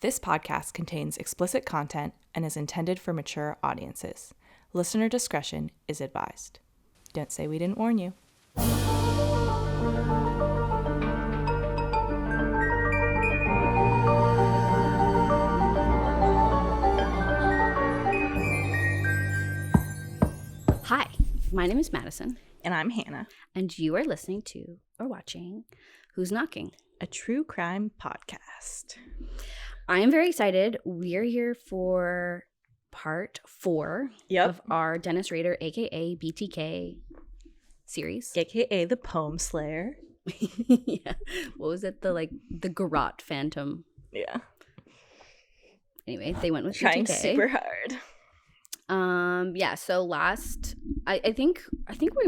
This podcast contains explicit content and is intended for mature audiences. Listener discretion is advised. Don't say we didn't warn you. Hi, my name is Madison. And I'm Hannah, And you are listening to or watching Who's Knocking? a true crime podcast. I am very excited. We're here for part 4 of our Dennis Rader, aka BTK series. AKA the Poem Slayer. Yeah. What was it? The Garrote Phantom. Yeah. Anyway, they went with Trying BTK. super hard. Yeah, so I think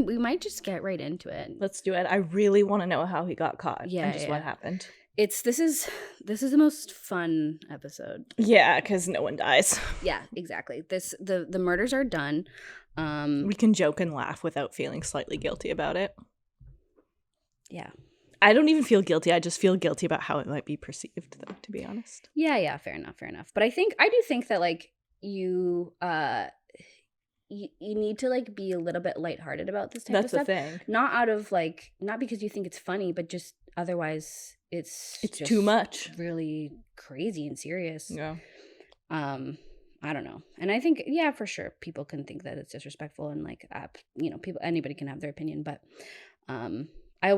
we might just get right into it. Let's do it. I really want to know how he got caught. Yeah, and just yeah. what happened. This is the most fun episode. Yeah, because no one dies. Yeah, exactly. The murders are done. We can joke and laugh without feeling slightly guilty about it. Yeah. I don't even feel guilty. I just feel guilty about how it might be perceived, though, to be honest. Yeah, fair enough. But I do think that like you need to like be a little bit lighthearted about this type of stuff. That's the thing. Not because you think it's funny, but just otherwise it's just too much. Really crazy and serious. Yeah. I don't know. And I think, yeah, for sure, people can think that it's disrespectful and like, anybody can have their opinion. But I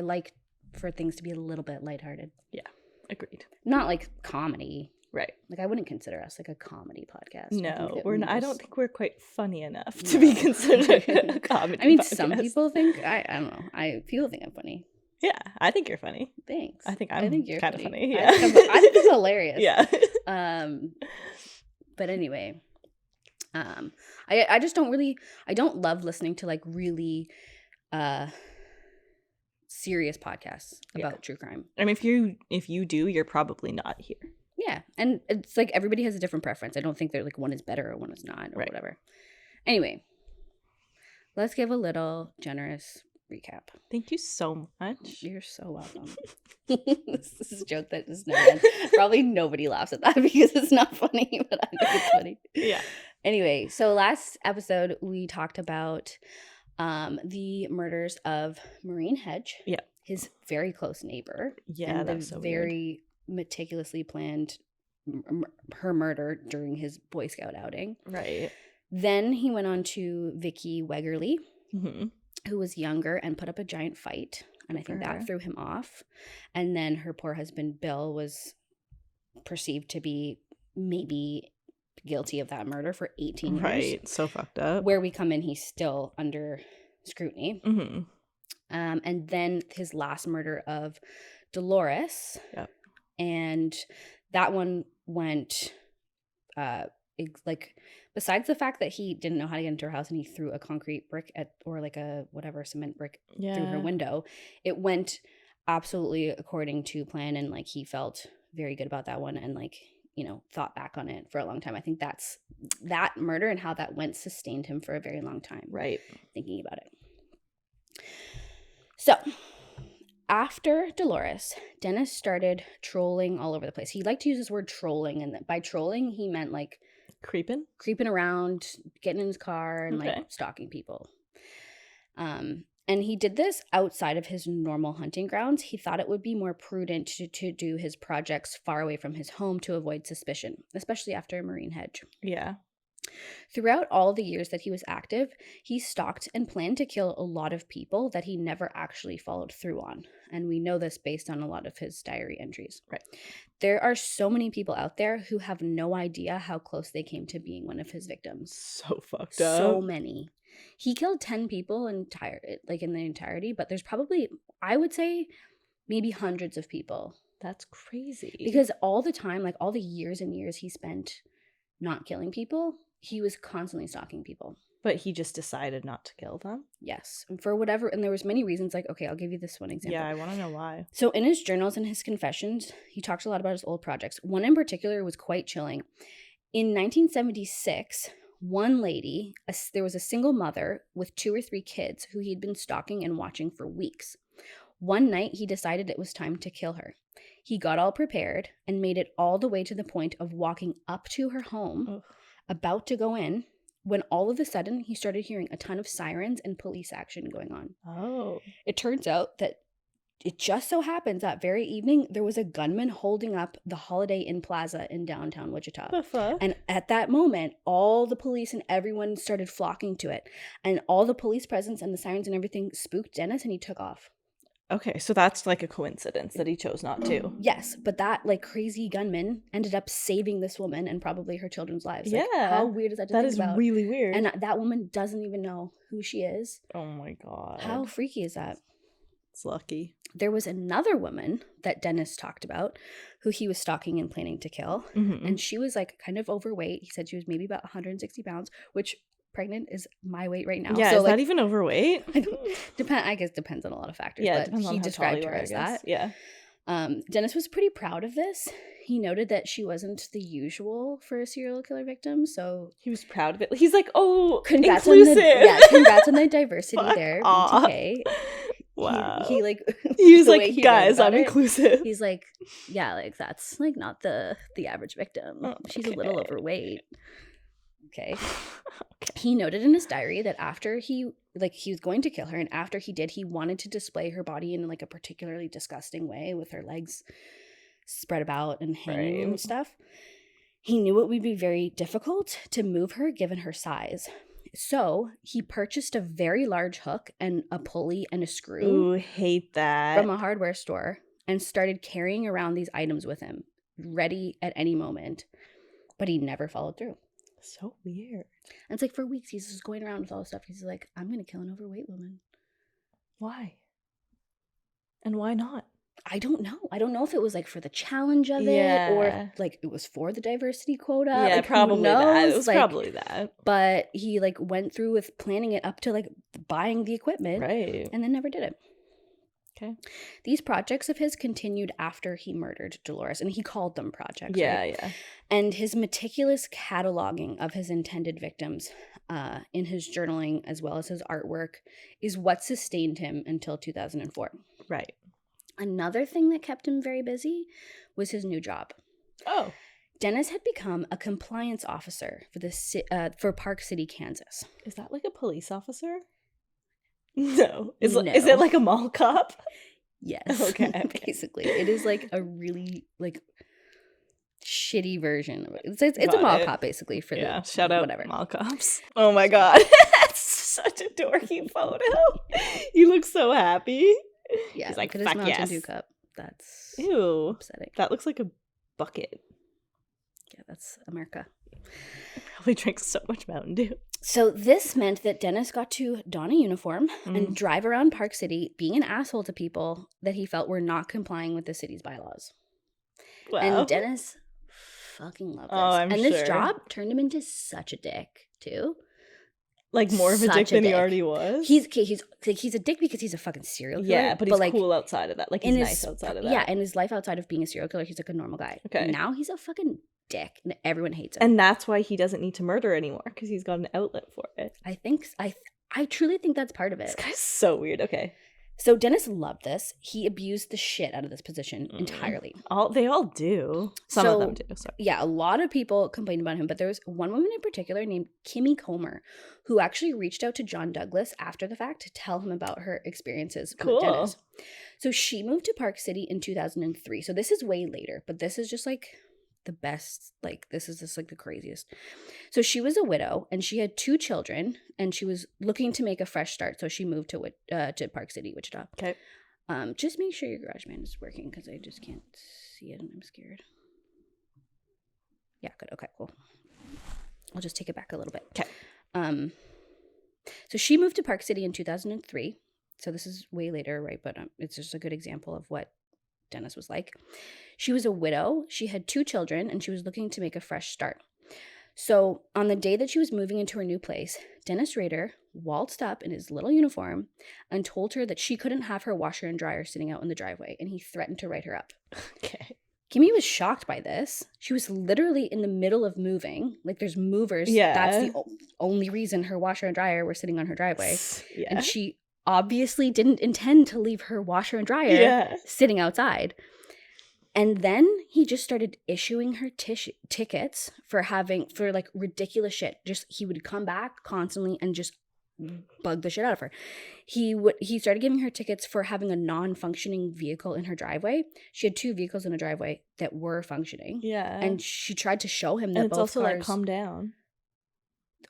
like for things to be a little bit lighthearted. Yeah, agreed. Not like comedy. Right. Like I wouldn't consider us like a comedy podcast. No, we're not. I don't think we're quite funny enough to be considered a comedy I mean, podcast. some people think, I don't know. People think I'm funny. Yeah, I think you're funny. Thanks. I think you're kind of funny. Yeah. I think it's hilarious. Yeah. But anyway, I just don't love listening to like really serious podcasts about true crime. I mean, if you do, you're probably not here. Yeah, and it's like everybody has a different preference. I don't think they're like one is better or one is not or whatever. Anyway, let's give a little generous recap. Thank you so much. You're so welcome. This is a joke that is never done. Probably nobody laughs at that because it's not funny, but I think it's funny. Yeah. Anyway, so last episode we talked about the murders of Maureen Hedge. Yeah. His very close neighbor. Yeah, and that's so very meticulously planned her murder during his Boy Scout outing. Right. Then he went on to Vicky Wegerly, who was younger and put up a giant fight. And I think that threw him off. And then her poor husband, Bill, was perceived to be maybe guilty of that murder for 18 years. Right. So fucked up. Where we come in, he's still under scrutiny. And then his last murder of Dolores. Yep. And that one went, besides the fact that he didn't know how to get into her house and he threw a concrete brick or like a cement brick through her window, it went absolutely according to plan, and like he felt very good about that one and like, thought back on it for a long time. I think that murder and how that went sustained him for a very long time. Right. Thinking about it. So after Dolores, Dennis started trolling all over the place. He liked to use this word trolling, and by trolling, he meant like creeping around, getting in his car, and like stalking people. And he did this outside of his normal hunting grounds. He thought it would be more prudent to do his projects far away from his home to avoid suspicion, especially after Maureen Hedge. Yeah. Throughout all the years that he was active, he stalked and planned to kill a lot of people that he never actually followed through on. And we know this based on a lot of his diary entries. Right. There are so many people out there who have no idea how close they came to being one of his victims. So fucked up. So many. He killed 10 people in the entirety, but there's probably, I would say, maybe hundreds of people. That's crazy. Because all the time, like all the years and years he spent not killing people, he was constantly stalking people. But he just decided not to kill them? Yes. And for whatever, and there was many reasons, like, okay, I'll give you this one example. Yeah, I want to know why. So in his journals and his confessions, he talks a lot about his old projects. One in particular was quite chilling. In 1976, one lady, there was a single mother with 2 or 3 kids who he'd been stalking and watching for weeks. One night, he decided it was time to kill her. He got all prepared and made it all the way to the point of walking up to her home, about to go in, when all of a sudden he started hearing a ton of sirens and police action going on. Oh. It turns out that it just so happens that very evening there was a gunman holding up the Holiday Inn Plaza in downtown Wichita. The fuck? And at that moment, all the police and everyone started flocking to it. And all the police presence and the sirens and everything spooked Dennis, and he took off. Okay, so that's like a coincidence that he chose not to. Yes, but that like crazy gunman ended up saving this woman and probably her children's lives. Like, Yeah. how weird is that to think about? That is really weird. And that woman doesn't even know who she is. Oh my God. How freaky is that? It's lucky. There was another woman that Dennis talked about who he was stalking and planning to kill. Mm-hmm. And she was like kind of overweight. He said she was maybe about 160 pounds, which pregnant is my weight right now. Yeah, so is like, that even overweight? I guess depends on a lot of factors. Yeah, but depends on he how described tall her you are, as I guess. that. Yeah. Dennis was pretty proud of this. He noted that she wasn't the usual for a serial killer victim, so he was proud of it. He's like, oh, congrats inclusive. Congrats on the diversity there, BTK. Wow. He like he was like, guys, I'm inclusive. He's like, yeah, like that's like not the average victim. Oh, she's a little overweight. Okay. He noted in his diary that after he was going to kill her, and after he did, he wanted to display her body in like a particularly disgusting way with her legs spread about and hanging and stuff. He knew it would be very difficult to move her given her size. So he purchased a very large hook and a pulley and a screw. Ooh, hate that. From a hardware store, and started carrying around these items with him, ready at any moment. But he never followed through. So weird. And it's like for weeks he's just going around with all this stuff. He's like, I'm going to kill an overweight woman. Why? And why not? I don't know. I don't know if it was like for the challenge of it, or if, like it was for the diversity quota. Yeah, like, probably that. It was like, probably that. But he like went through with planning it up to like buying the equipment, right, and then never did it. Okay. These projects of his continued after he murdered Dolores, and he called them projects. Yeah, right? yeah. And his meticulous cataloging of his intended victims in his journaling as well as his artwork is what sustained him until 2004. Right. Another thing that kept him very busy was his new job. Oh. Dennis had become a compliance officer for Park City, Kansas. Is that like a police officer? No. Is it like a mall cop? Yes. Okay. Basically. It is like a really like shitty version of it. It's a mall cop basically for the shout out whatever. Mall cops. Oh my God. That's such a dorky photo. You look so happy. Yeah. He's like, look at his Mountain Dew cup. That's upsetting. That looks like a bucket. Yeah, that's America. Probably drinks so much Mountain Dew. So this meant that Dennis got to don a uniform and drive around Park City being an asshole to people that he felt were not complying with the city's bylaws. Wow. And Dennis fucking loved this. I'm and sure. This job turned him into such a dick, too. Like more of a dick than he already was? He's a dick because he's a fucking serial killer. Yeah, but he's like, cool outside of that. Like he's nice outside of that. Yeah, in his life outside of being a serial killer, he's like a normal guy. Okay. And now he's a fucking dick and everyone hates him. And that's why he doesn't need to murder anymore, because he's got an outlet for it. I truly think that's part of it. This guy's so weird. Okay. So Dennis loved this. He abused the shit out of this position entirely. They all do. Some of them do. Sorry. Yeah, a lot of people complained about him, but there was one woman in particular named Kimmy Comer who actually reached out to John Douglas after the fact to tell him about her experiences with Dennis. So she moved to Park City in 2003. So this is way later, but this is just like the best, like this is just like the craziest. So she was a widow and she had 2 children and she was looking to make a fresh start. So she moved to Park City, Wichita. Okay. Just make sure your GarageBand is working because I just can't see it and I'm scared. Yeah, good. Okay, cool. I'll just take it back a little bit. Okay. So she moved to Park City in 2003. So this is way later, right? But it's just a good example of what Dennis was like. She was a widow. She had 2 children and she was looking to make a fresh start. So on the day that she was moving into her new place, Dennis Rader waltzed up in his little uniform and told her that she couldn't have her washer and dryer sitting out in the driveway, and he threatened to write her up. Okay. Kimmy was shocked by this. She was literally in the middle of moving. Like there's movers. Yeah. That's the only reason her washer and dryer were sitting on her driveway. Yeah. And she obviously didn't intend to leave her washer and dryer sitting outside. And then he just started issuing her tickets for like ridiculous shit. Just he would come back constantly and just bug the shit out of her. He started giving her tickets for having a non-functioning vehicle in her driveway. She had 2 vehicles in a driveway that were functioning. Yeah. And she tried to show him that and both it's also cars, like, calm down.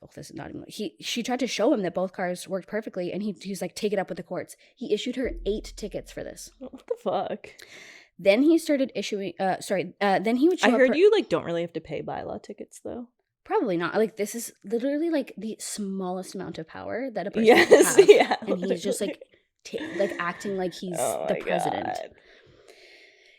Oh, this is not even she tried to show him that both cars worked perfectly, and he's like, take it up with the courts. He issued her 8 tickets for this. What the fuck? Then he started issuing then he would show I heard you like don't really have to pay bylaw tickets though. Probably not. Like, this is literally like the smallest amount of power that a person Yes, can have. yeah, And literally. he's just like like acting like he's Oh the my president. God.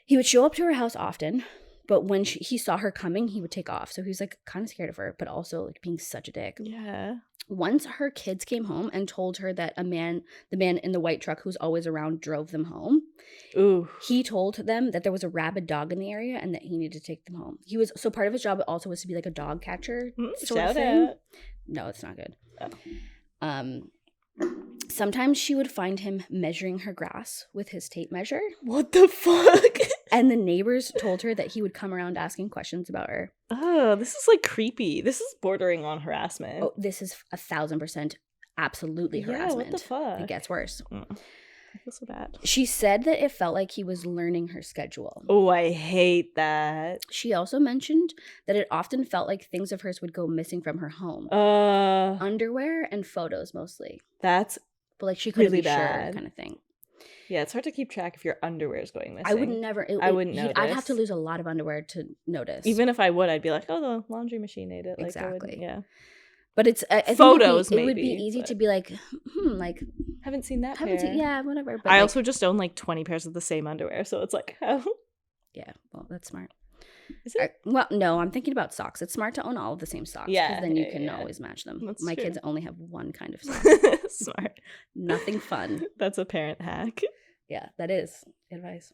He would show up to her house often, but when he saw her coming, he would take off. So he was like kind of scared of her, but also like being such a dick. Yeah. Once her kids came home and told her that the man in the white truck who's always around drove them home. Ooh. He told them that there was a rabid dog in the area and that he needed to take them home. So part of his job also was to be like a dog catcher sort of thing. Out. No, it's not good. Oh. Sometimes she would find him measuring her grass with his tape measure. What the fuck? And the neighbors told her that he would come around asking questions about her. Oh, this is like creepy. This is bordering on harassment. Oh, this is 1,000% absolutely harassment. Yeah, what the fuck? It gets worse. I feel so bad. She said that it felt like he was learning her schedule. Oh, I hate that. She also mentioned that it often felt like things of hers would go missing from her home. Underwear and photos mostly. That's but like she couldn't really be bad. sure kind of thing. Yeah, it's hard to keep track if your underwear is going missing. I would never. I wouldn't notice. I'd have to lose a lot of underwear to notice. Even if I would, I'd be like, oh, the laundry machine ate it. Like, exactly. Yeah. But it's I photos. It would be easy to be like, like haven't seen that. Yeah, whatever. But I also just own like 20 pairs of the same underwear, so it's like, oh. Yeah, well, that's smart. Is it? Well, no, I'm thinking about socks. It's smart to own all of the same socks. Yeah. Because then you can always match them. That's My true. kids only have one kind of sock. Smart. Nothing fun. That's a parent hack. Yeah, that is advice.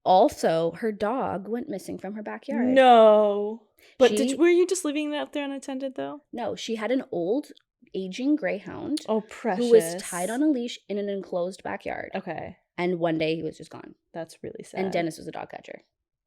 Also, her dog went missing from her backyard. No. But were you just leaving it out there unattended though? No, she had an old, aging greyhound. Oh, precious. Who was tied on a leash in an enclosed backyard. Okay. And one day he was just gone. That's really sad. And Dennis was a dog catcher.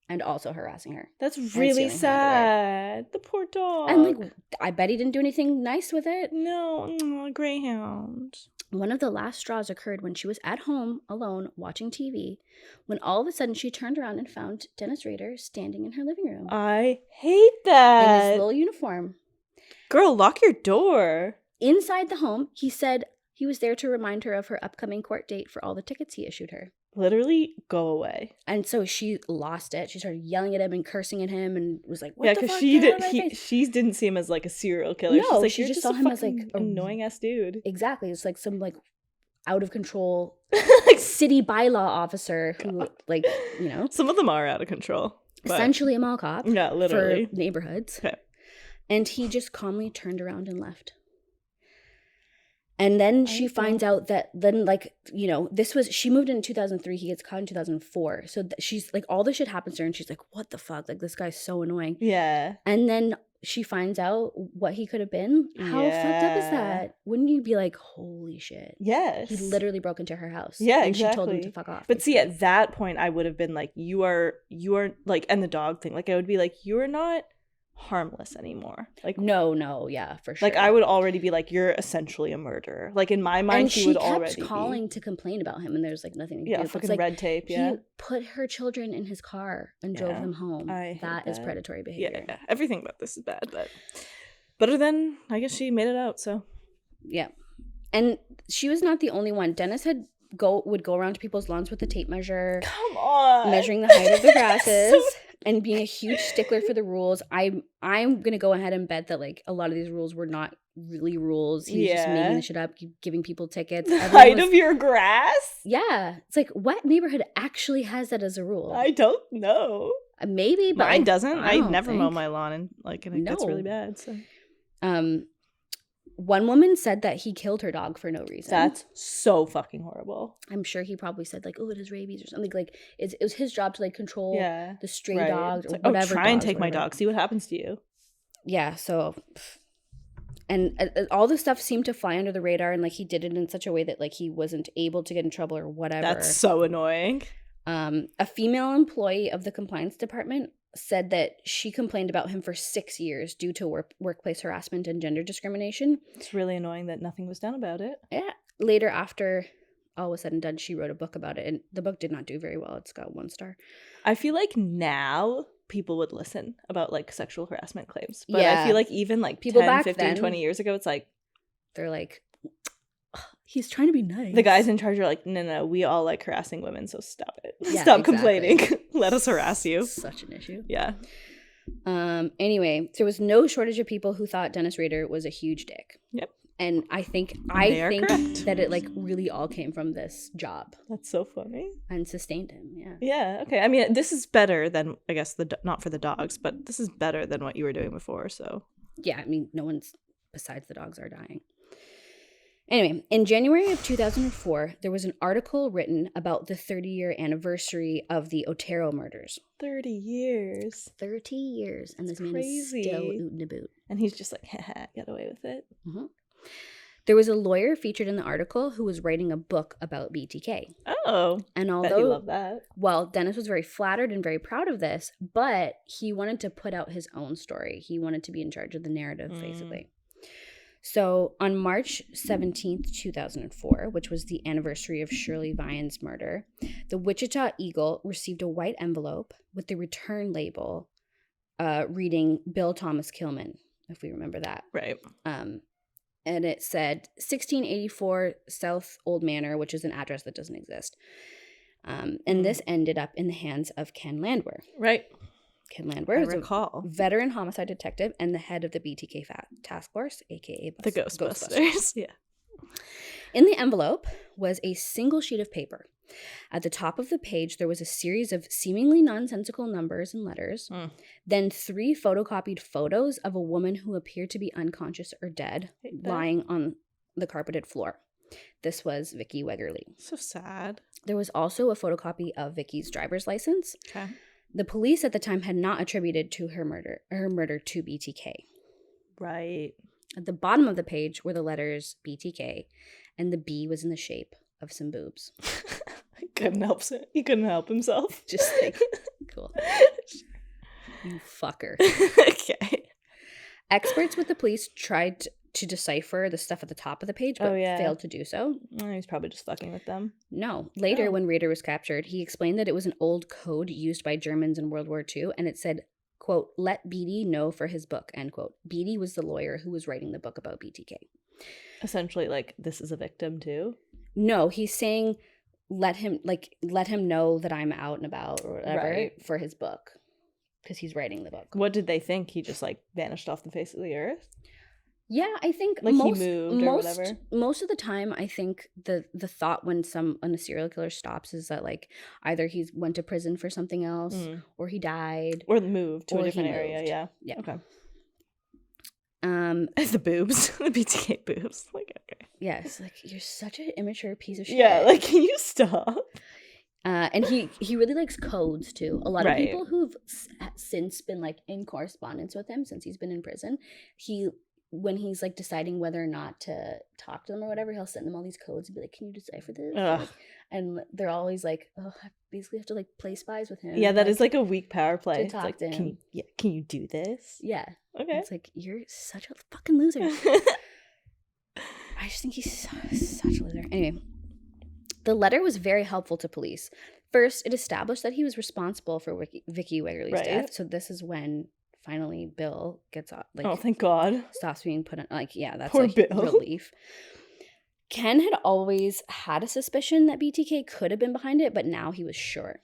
And also harassing her. That's really sad. The poor dog. And like, I bet he didn't do anything nice with it. No, greyhound. One of the last straws occurred when she was at home alone watching TV, when all of a sudden she turned around and found Dennis Rader standing in her living room. I hate that. In his little uniform. Girl, lock your door. Inside the home, he said he was there to remind her of her upcoming court date for all the tickets he issued her. Literally, go away. And so she lost it. She started yelling at him and cursing at him and was like, what the fuck? She didn't see him as like a serial killer. No, she's like, she you're just just saw him as like an annoying ass dude. Exactly. It's like some like out of control city bylaw officer who like, you know. Some of them are out of control. Essentially a mall cop. Yeah, literally. For neighborhoods. Okay. And he just calmly turned around and left. And then she finds out that then, like, you know, she moved in 2003. He gets caught in 2004. So she's like, all this shit happens to her. And she's like, what the fuck? Like, this guy's so annoying. Yeah. And then she finds out what he could have been. How fucked up is that? Wouldn't you be like, holy shit? Yes. He literally broke into her house. Yeah, and exactly. she told him to fuck off. But see, at that point, I would have been like, you are like, and the dog thing, like, I would be like, you're not harmless anymore. Like, no, yeah, for sure. Like, I would already be like, you're essentially a murderer. Like, in my mind, and he would already she kept calling to complain about him, and there's like nothing to do. Yeah, fucking like, red tape. Yeah, he put her children in his car and drove them home. That is predatory behavior. Yeah, everything about this is bad, but better than, I guess, she made it out. So yeah, and she was not the only one. Dennis would go around to people's lawns with a tape measure. Come on, measuring the height of the grasses. And being a huge stickler for the rules. I'm gonna go ahead and bet that like a lot of these rules were not really rules. He was just making the shit up, giving people tickets. The height of your grass? Yeah. It's like, what neighborhood actually has that as a rule? I don't know. Maybe, but mine doesn't. I never mow my lawn and it gets really bad. So one woman said that he killed her dog for no reason. That's so fucking horrible. I'm sure he probably said like, oh, it has rabies or something. Like it was his job to like control the stray dogs or like, whatever. Try and take my dog. See what happens to you. Yeah. So, and all this stuff seemed to fly under the radar, and like he did it in such a way that like he wasn't able to get in trouble or whatever. That's so annoying. A female employee of the compliance department said that she complained about him for 6 years due to workplace harassment and gender discrimination. It's really annoying that nothing was done about it. Yeah. Later, after all was said and done, she wrote a book about it, and the book did not do very well. It's got 1 star. I feel like now people would listen about like sexual harassment claims, but I feel like even like people 10, back 15, then, 20 years ago, it's like they're like, he's trying to be nice. The guys in charge are like, no, we all like harassing women, so stop it. Yeah, stop complaining. Let us harass you. Such an issue. Yeah. Anyway, there was no shortage of people who thought Dennis Rader was a huge dick. Yep. And I think that it like really all came from this job. That's so funny. And sustained him. Yeah. Yeah. Okay. I mean, this is better than, I guess, not for the dogs, but this is better than what you were doing before. So. Yeah. I mean, no one's besides the dogs are dying. Anyway, in January of 2004, there was an article written about the 30-year anniversary of the Otero murders. 30 years. 30 years. And this man is still ootin' a boot. And he's just like, haha, get away with it. Mm-hmm. There was a lawyer featured in the article who was writing a book about BTK. Oh. And although, bet he loved that. Well, Dennis was very flattered and very proud of this, but he wanted to put out his own story. He wanted to be in charge of the narrative, basically. So on March 17th, 2004, which was the anniversary of Shirley Vian's murder, the Wichita Eagle received a white envelope with the return label reading Bill Thomas Kilman, if we remember that. Right. And it said 1684 South Old Manor, which is an address that doesn't exist. And this ended up in the hands of Ken Landwehr. Right. Ken Landwehr is a veteran homicide detective and the head of the BTK task force, a.k.a. the Ghostbusters. Yeah. In the envelope was a single sheet of paper. At the top of the page, there was a series of seemingly nonsensical numbers and letters, then 3 photocopied photos of a woman who appeared to be unconscious or dead, lying on the carpeted floor. This was Vicky Wegerle. So sad. There was also a photocopy of Vicky's driver's license. Okay. The police at the time had not attributed to her murder to BTK. Right. At the bottom of the page were the letters BTK, and the B was in the shape of some boobs. He couldn't help himself. Just like, cool. You fucker. Okay. Experts with the police tried to decipher the stuff at the top of the page, but failed to do so. He's probably just fucking with them. No. Later, when Rader was captured, he explained that it was an old code used by Germans in World War II, and it said, quote, let Beatty know for his book, end quote. Beatty was the lawyer who was writing the book about BTK. Essentially, like, this is a victim too? No, he's saying let him know that I'm out and about or whatever for his book, because he's writing the book. What did they think? He just, like, vanished off the face of the earth? Yeah, I think like he moved or whatever. Most of the time, I think the thought when a serial killer stops is that like either he went to prison for something else, or he died, or moved to a different area. Yeah. Okay. The boobs, the BTK boobs. Like, okay. Yes, like you're such an immature piece of shit. Yeah, like can you stop? And he really likes codes too. A lot of people who've since been like in correspondence with him since he's been in prison, when he's like deciding whether or not to talk to them or whatever, he'll send them all these codes and be like, can you decipher this? Like, and they're always like, oh, I basically have to like play spies with him. Yeah, that is like a weak power play. To talk like, to him. Can you do this? Yeah. Okay. It's like, you're such a fucking loser. I just think he's such a loser. Anyway, the letter was very helpful to police. First, it established that he was responsible for Vicky Wegerle's death. So this is when finally Bill gets off. Like, oh, thank God. Stops being put on. Like, yeah, that's poor a Bill. Relief. Ken had always had a suspicion that BTK could have been behind it, but now he was sure.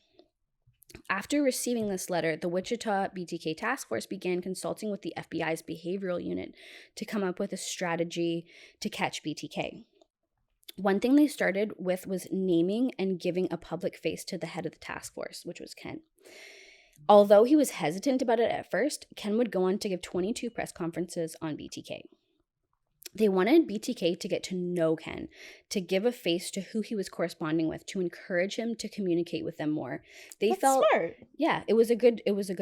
After receiving this letter, the Wichita BTK task force began consulting with the FBI's behavioral unit to come up with a strategy to catch BTK. One thing they started with was naming and giving a public face to the head of the task force, which was Ken. Although he was hesitant about it at first, Ken would go on to give 22 press conferences on BTK. They wanted BTK to get to know Ken, to give a face to who he was corresponding with, to encourage him to communicate with them more. That's smart. Yeah, it was a good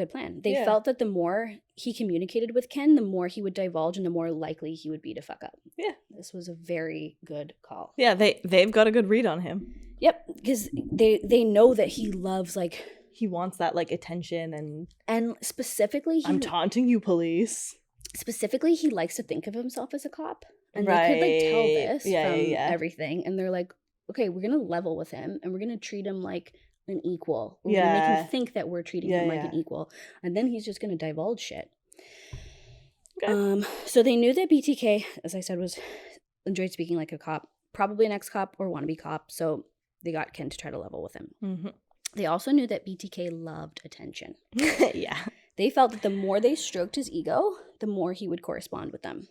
plan. They felt that the more he communicated with Ken, the more he would divulge and the more likely he would be to fuck up. Yeah. This was a very good call. Yeah, they've got a good read on him. Yep, because they know that he loves, like... He wants that, like, attention and specifically... I'm taunting you, police. Specifically, he likes to think of himself as a cop. And right. they could, like, tell this from everything. And they're like, okay, we're going to level with him and we're going to treat him like an equal. We're going to make him think that we're treating him like an equal. And then he's just going to divulge shit. Okay. So they knew that BTK, as I said, enjoyed speaking like a cop, probably an ex-cop or wannabe cop. So they got Ken to try to level with him. Mm-hmm. They also knew that BTK loved attention. Yeah. They felt that the more they stroked his ego, the more he would correspond with them.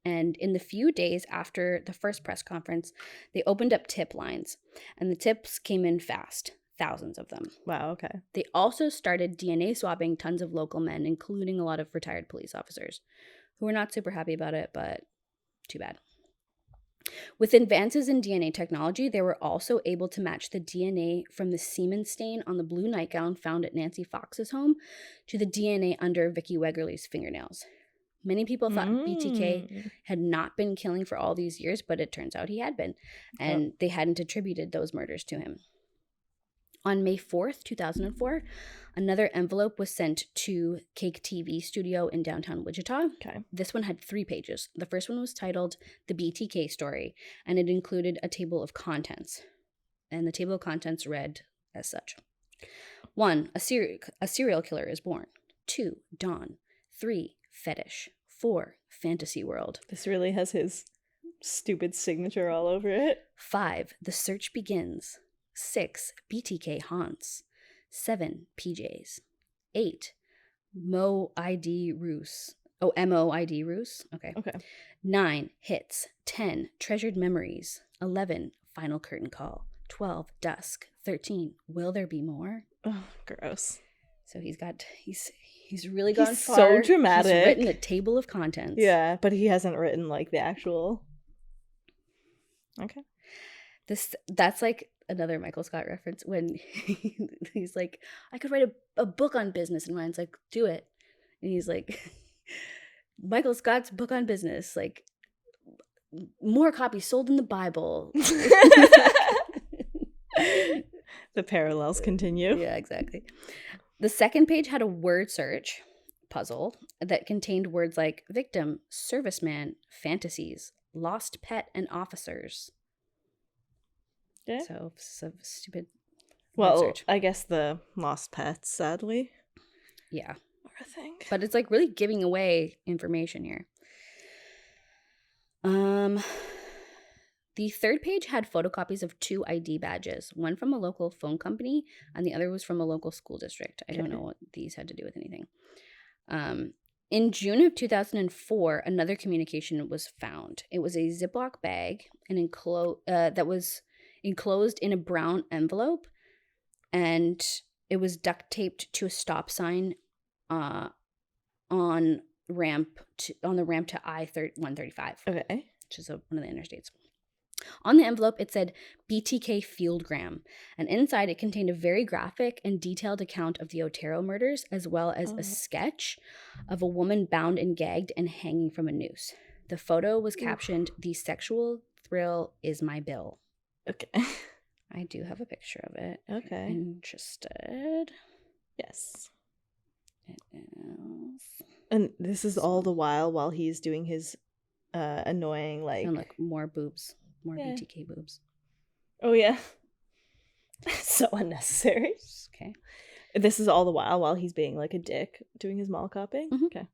And in the few days after the first press conference, they opened up tip lines. And the tips came in fast. Thousands of them. Wow, okay. They also started DNA swabbing tons of local men, including a lot of retired police officers, who were not super happy about it, but too bad. With advances in DNA technology, they were also able to match the DNA from the semen stain on the blue nightgown found at Nancy Fox's home to the DNA under Vicky Wegerle's fingernails. Many people thought BTK had not been killing for all these years, but it turns out he had been, and they hadn't attributed those murders to him. On May 4th, 2004, another envelope was sent to Cake TV studio in downtown Wichita. Okay. This one had 3 pages. The first one was titled The BTK Story, and it included a table of contents. And the table of contents read as such. 1, a serial killer is born. 2, dawn. 3, fetish. 4, fantasy world. This really has his stupid signature all over it. 5, the search begins. 6, BTK haunts. 7, PJs. 8, MOID ruse. Oh, MOID ruse? Okay. 9, hits. 10, treasured memories. 11, final curtain call. 12, dusk. 13, will there be more? Oh, gross. So he's really gone far. So dramatic. He's written a table of contents. Yeah, but he hasn't written, like, the actual... Okay. That's like another Michael Scott reference when he's like, I could write a book on business, and Ryan's like, do it. And he's like, Michael Scott's book on business, like, more copies sold in the Bible. The parallels continue. Yeah, exactly. The second page had a word search puzzle that contained words like victim, serviceman, fantasies, lost pet, and officers. Yeah. So stupid. Well, search. I guess the lost pets, sadly. Yeah. I think. But it's like really giving away information here. The third page had photocopies of 2 ID badges, one from a local phone company and the other was from a local school district. I don't know what these had to do with anything. In June of 2004, another communication was found. It was a Ziploc bag and that was enclosed in a brown envelope, and it was duct taped to a stop sign on the ramp to I-135. Okay. Which is one of the interstates. On the envelope, it said BTK Fieldgram, and inside it contained a very graphic and detailed account of the Otero murders, as well as a sketch of a woman bound and gagged and hanging from a noose. The photo was captioned, "The sexual thrill is my bill." Okay. I do have a picture of it. Okay. Interested? Yes. It is. And this is all the while he's doing his annoying, like... And look, more boobs. More BTK boobs. Oh, yeah. So unnecessary. Okay. This is all the while he's being, like, a dick, doing his mall copying? Mm-hmm. Okay.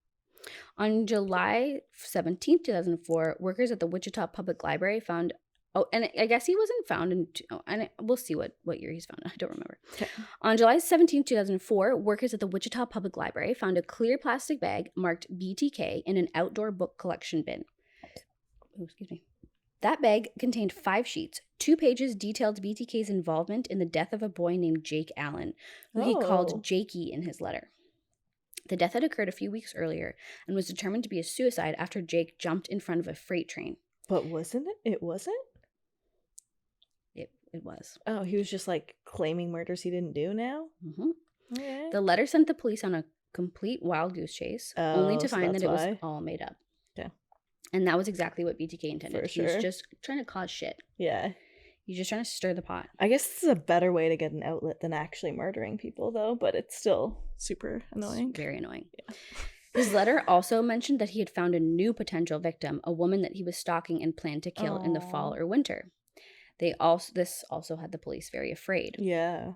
On July 17th, 2004, workers at the Wichita Public Library found... Oh, and I guess he wasn't found in... we'll see what year he's found. I don't remember. Okay. On July 17th, 2004, workers at the Wichita Public Library found a clear plastic bag marked BTK in an outdoor book collection bin. Oh, excuse me. That bag contained 5 sheets. 2 pages detailed BTK's involvement in the death of a boy named Jake Allen, who he called Jakey in his letter. The death had occurred a few weeks earlier and was determined to be a suicide after Jake jumped in front of a freight train. But wasn't it? It wasn't? It was. Oh, he was just, like, claiming murders he didn't do now? Mm-hmm. Okay. The letter sent the police on a complete wild goose chase, only to find that it was all made up. Yeah. And that was exactly what BTK intended. He was just trying to cause shit. Yeah. He's just trying to stir the pot. I guess this is a better way to get an outlet than actually murdering people, though, but it's still super annoying. It's very annoying. Yeah. His letter also mentioned that he had found a new potential victim, a woman that he was stalking and planned to kill in the fall or winter. This also had the police very afraid. Yeah.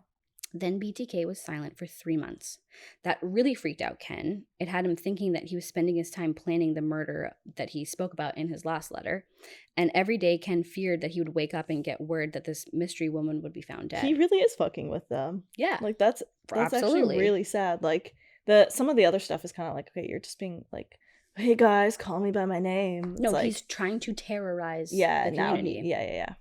Then BTK was silent for 3 months. That really freaked out Ken. It had him thinking that he was spending his time planning the murder that he spoke about in his last letter. And every day Ken feared that he would wake up and get word that this mystery woman would be found dead. He really is fucking with them. Yeah. Like, that's actually really sad. Like, some of the other stuff is kind of like, okay, you're just being like, hey guys, call me by my name. It's no, like, he's trying to terrorize the community. Yeah.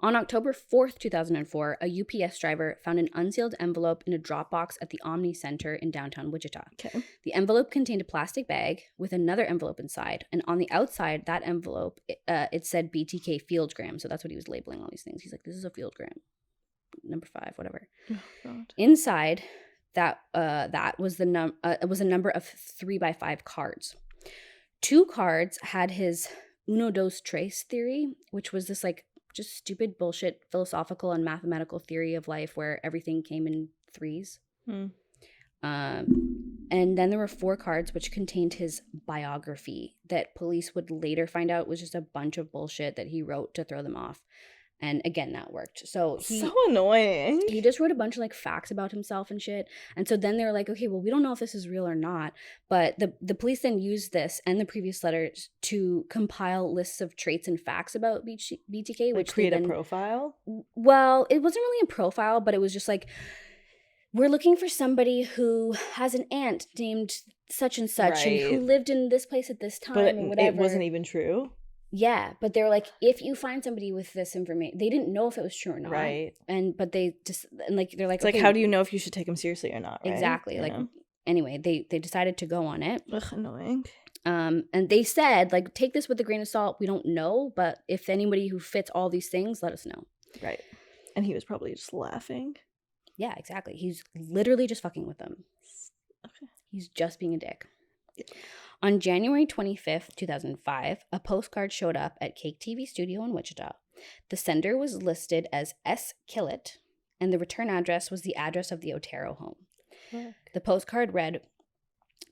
On October 4th, 2004, a UPS driver found an unsealed envelope in a drop box at the Omni Center in downtown Wichita. Okay. The envelope contained a plastic bag with another envelope inside. And on the outside, that envelope, it said BTK Fieldgram. So that's what he was labeling all these things. He's like, this is a Fieldgram. Number 5, whatever. Oh, God. Inside, that was a number of 3x5 cards. 2 cards had his uno dos tres theory, which was this like just stupid bullshit philosophical and mathematical theory of life where everything came in threes. And then there were 4 cards which contained his biography that police would later find out was just a bunch of bullshit that he wrote to throw them off. And again, that worked. So annoying. He just wrote a bunch of like facts about himself and shit. And so then they were like, okay, well, we don't know if this is real or not. But the police then used this and the previous letters to compile lists of traits and facts about BTK. Which create a profile? Well, it wasn't really a profile, but it was just like, we're looking for somebody who has an aunt named such and such, right, and who lived in this place at this time, but or whatever. It wasn't even true. Yeah, but they're like, if you find somebody with this information, they didn't know if it was true or not, right? But they just they're like, it's okay, like, how do you know if you should take them seriously or not? Right? Exactly. Anyway, they decided to go on it. Ugh, annoying. And they said, like, take this with a grain of salt. We don't know, but if anybody who fits all these things, let us know. Right. And he was probably just laughing. Yeah, exactly. He's literally just fucking with them. Okay. He's just being a dick. Yeah. On January 25th, 2005, a postcard showed up at Cake TV Studio in Wichita. The sender was listed as S. Killett, and the return address was the address of the Otero home. Okay. The postcard read,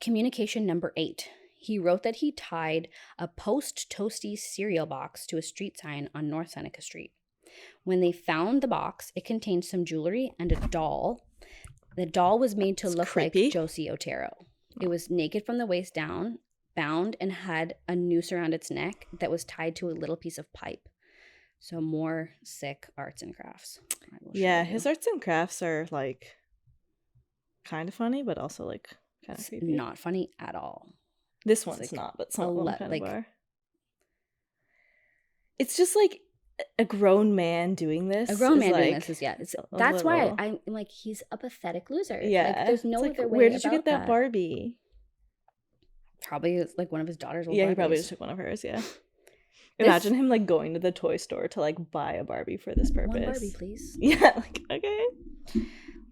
Communication number 8. He wrote that he tied a Post Toasties cereal box to a street sign on North Seneca Street. When they found the box, it contained some jewelry and a doll. The doll was made to look creepy. like Josie Otero. It was naked from the waist down, bound, and had a noose around its neck that was tied to a little piece of pipe. So more sick arts and crafts. Yeah, his arts and crafts are like kind of funny, but also like kind of creepy. Not funny at all. This one's like, not, but some of them kind of are. It's just like a grown man doing this. A grown man doing this is, yeah. That's why I'm like, he's a pathetic loser. Yeah. Like, there's no other way. Where did you get that Barbie? Probably like one of his daughters. Yeah, he probably just took one of hers, yeah. Imagine him like going to the toy store to like buy a Barbie for this purpose. One Barbie, please. Yeah, like, okay.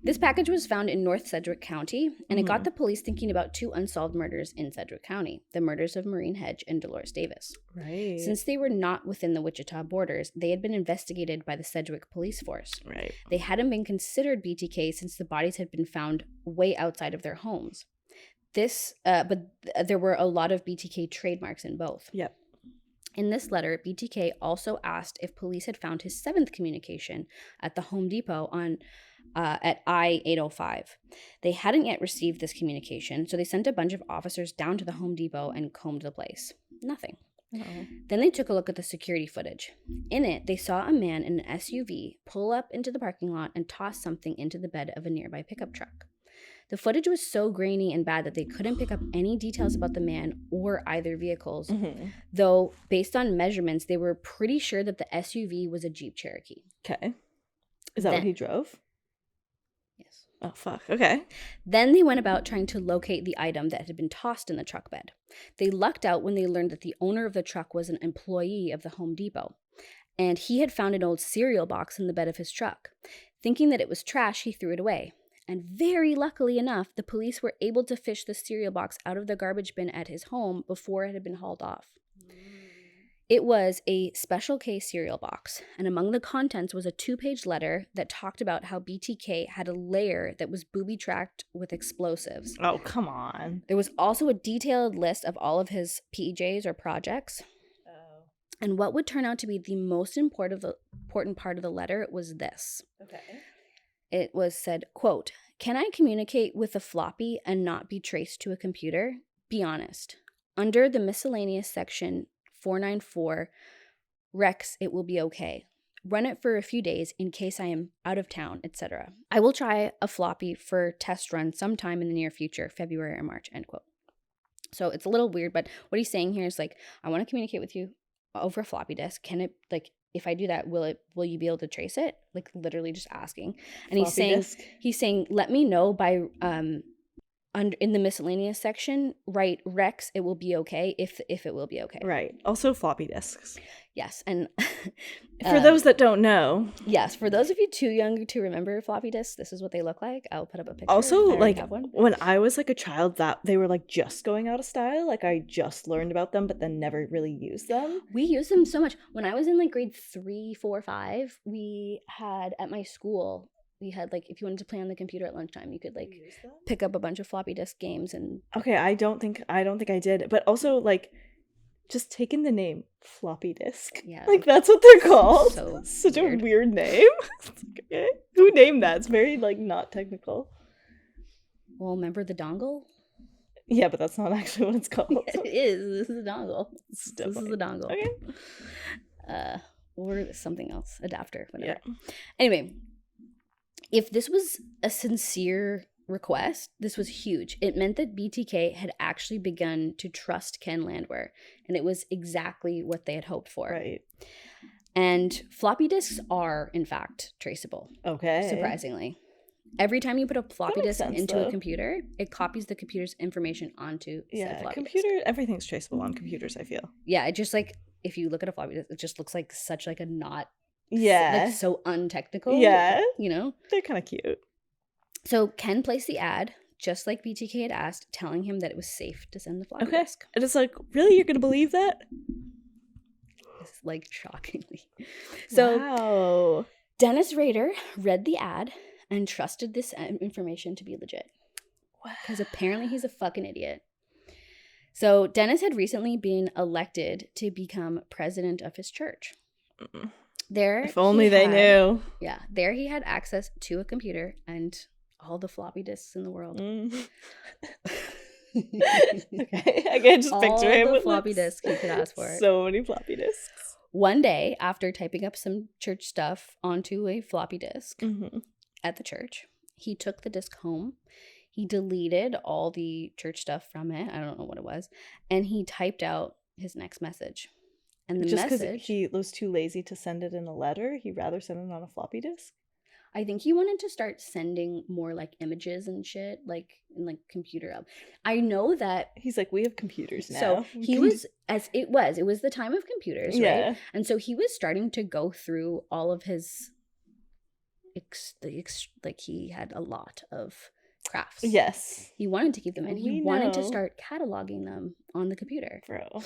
This package was found in North Sedgwick County, and it got the police thinking about 2 unsolved murders in Sedgwick County, the murders of Maureen Hedge and Dolores Davis. Right. Since they were not within the Wichita borders, they had been investigated by the Sedgwick police force. Right. They hadn't been considered BTK since the bodies had been found way outside of their homes. But there were a lot of BTK trademarks in both. Yep. In this letter, BTK also asked if police had found his 7th communication at the Home Depot at I-805. They hadn't yet received this communication, so they sent a bunch of officers down to the Home Depot and combed the place. Nothing. Uh-oh. Then they took a look at the security footage. In it, they saw a man in an SUV pull up into the parking lot and toss something into the bed of a nearby pickup truck. The footage was so grainy and bad that they couldn't pick up any details about the man or either vehicles, though based on measurements, they were pretty sure that the SUV was a Jeep Cherokee. Okay. Is that what he drove? Yes. Oh, fuck. Okay. Then they went about trying to locate the item that had been tossed in the truck bed. They lucked out when they learned that the owner of the truck was an employee of the Home Depot, and he had found an old cereal box in the bed of his truck. Thinking that it was trash, he threw it away. And very luckily enough, the police were able to fish the cereal box out of the garbage bin at his home before it had been hauled off. It was a special case cereal box, and among the contents was a 2-page letter that talked about how BTK had a lair that was booby-tracked with explosives. Oh, come on. There was also a detailed list of all of his PJs or projects. Oh. And what would turn out to be the most important part of the letter was this. Okay. It was said, quote, "Can I communicate with a floppy and not be traced to a computer? Be honest. Under the miscellaneous section 494, Rex, it will be okay. Run it for a few days in case I am out of town, etc. I will try a floppy for test run sometime in the near future, February or March," end quote. So it's a little weird, but what he's saying here is like, I want to communicate with you over a floppy disk. Can it, like, if I do that, will you be able to trace it? Like, literally just asking. And he's saying, let me know by in the miscellaneous section, write Rex, it will be okay, if it will be okay. Right. Also floppy disks. Yes. And for those that don't know. Yes. For those of you too young to remember floppy disks, this is what they look like. I'll put up a picture. Also, like, when I was like a child, that they were like just going out of style. Like, I just learned about them, but then never really used them. We used them so much. When I was in like grade 3, 4, 5, we had at my school, we had, like, if you wanted to play on the computer at lunchtime, you could like pick up a bunch of floppy disk games. And okay, I don't think I did, but also, like, just taking the name floppy disk, yeah, like, that's what they're called. So such weird. A weird name. Okay, who named that? It's very, like, not technical. Well, remember the dongle? Yeah, but that's not actually what it's called. It is. This is a dongle. This is a dongle. Okay. Or something else, adapter, whatever. Yeah. Anyway. If this was a sincere request, this was huge. It meant that BTK had actually begun to trust Ken Landwehr, and it was exactly what they had hoped for. Right. And floppy disks are, in fact, traceable. Okay. Surprisingly. Every time you put a floppy disk into a computer, it copies the computer's information onto said floppy disk. Everything's traceable on computers, I feel. Yeah, it just, like, if you look at a floppy disk, it just looks like such, like, a not... Yeah. Like, so untechnical. Yeah. You know? They're kind of cute. So Ken placed the ad, just like BTK had asked, telling him that it was safe to send the floppy disk. And it's like, really? You're going to believe that? It's, like, shockingly. So wow. Dennis Rader read the ad and trusted this information to be legit. Wow. Because apparently he's a fucking idiot. So Dennis had recently been elected to become president of his church. There, if only they knew. Yeah, there he had access to a computer and all the floppy disks in the world. Okay, I can just picture him all the with floppy disks he could ask for. So many floppy disks. One day, after typing up some church stuff onto a floppy disk at the church, he took the disk home. He deleted all the church stuff from it. I don't know what it was, and he typed out his next message. And the just because message, he was too lazy to send it in a letter, he'd rather send it on a floppy disk. I think he wanted to start sending more, like, images and shit, like, in, like, computer up. I know that he's like, we have computers now. So he was, as it was the time of computers, yeah. Right? And so he was starting to go through all of his, like, he had a lot of crafts. Yes. He wanted to keep them, and he wanted to start cataloging them on the computer. Bro.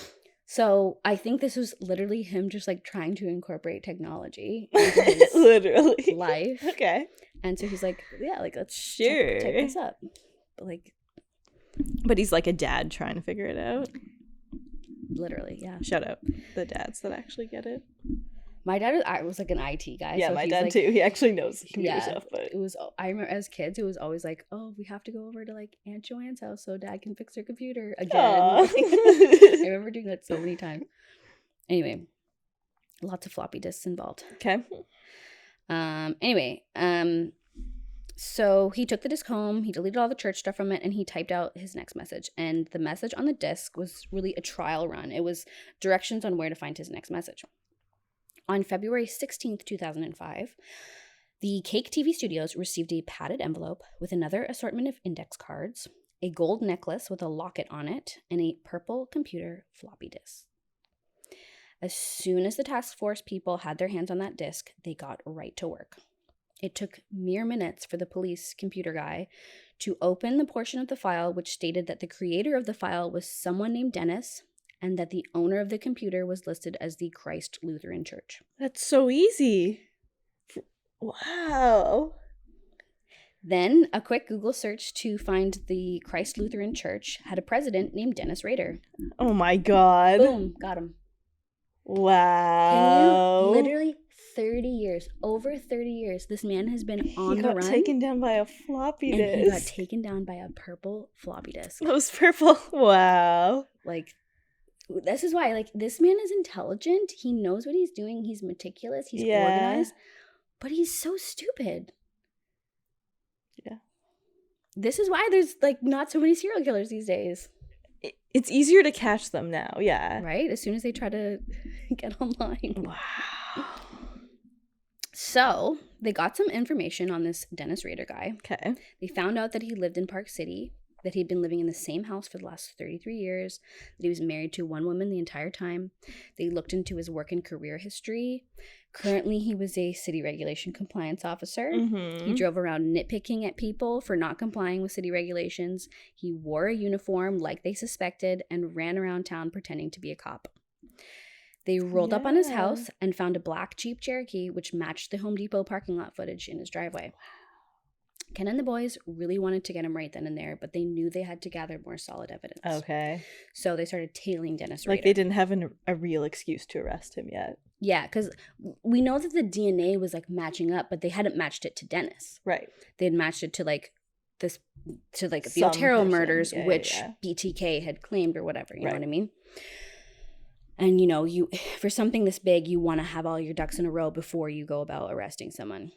So I think this was literally him just, like, trying to incorporate technology into his literally life. Okay. And so he's like, yeah, like, let's sure check this up. But he's like a dad trying to figure it out. Literally, yeah. Shout out the dads that actually get it. My dad was like an IT guy. Yeah, so my dad, like, too. He actually knows computer stuff. But it was, I remember as kids, it was always like, oh, we have to go over to, like, Aunt Joanne's house so Dad can fix her computer again. I remember doing that so many times. Anyway, lots of floppy disks involved. Okay. So he took the disk home, he deleted all the church stuff from it, and he typed out his next message. And the message on the disk was really a trial run. It was directions on where to find his next message. On February 16th, 2005, the Cake TV Studios received a padded envelope with another assortment of index cards, a gold necklace with a locket on it, and a purple computer floppy disk. As soon as the task force people had their hands on that disk, they got right to work. It took mere minutes for the police computer guy to open the portion of the file which stated that the creator of the file was someone named Dennis, and that the owner of the computer was listed as the Christ Lutheran Church. That's so easy. Wow. Then a quick Google search to find the Christ Lutheran Church had a president named Dennis Rader. Oh my God. Boom, got him. Wow. Can you literally 30 years, over 30 years, this man has been on the run. He got taken down by a floppy disk. And he got taken down by a purple floppy disk. It was purple. Wow. Like, this is why, like, this man is intelligent. He knows what he's doing. He's meticulous. He's organized. But he's so stupid. Yeah. This is why there's, like, not so many serial killers these days. It's easier to catch them now. Yeah. Right? As soon as they try to get online. Wow. So they got some information on this Dennis Rader guy. Okay. They found out that he lived in Park City, that he'd been living in the same house for the last 33 years, that he was married to one woman the entire time. They looked into his work and career history. Currently, he was a city regulation compliance officer. Mm-hmm. He drove around nitpicking at people for not complying with city regulations. He wore a uniform like they suspected and ran around town pretending to be a cop. They rolled up on his house and found a black Jeep Cherokee, which matched the Home Depot parking lot footage in his driveway. Ken and the boys really wanted to get him right then and there, but they knew they had to gather more solid evidence. Okay. So they started tailing Dennis Rader. Like they didn't have a real excuse to arrest him yet. Yeah, because we know that the DNA was like matching up, but they hadn't matched it to Dennis. Right. They had matched it to like this, to like the Otero murders, which BTK had claimed or whatever. You know what I mean? And, you know, you for something this big, you want to have all your ducks in a row before you go about arresting someone.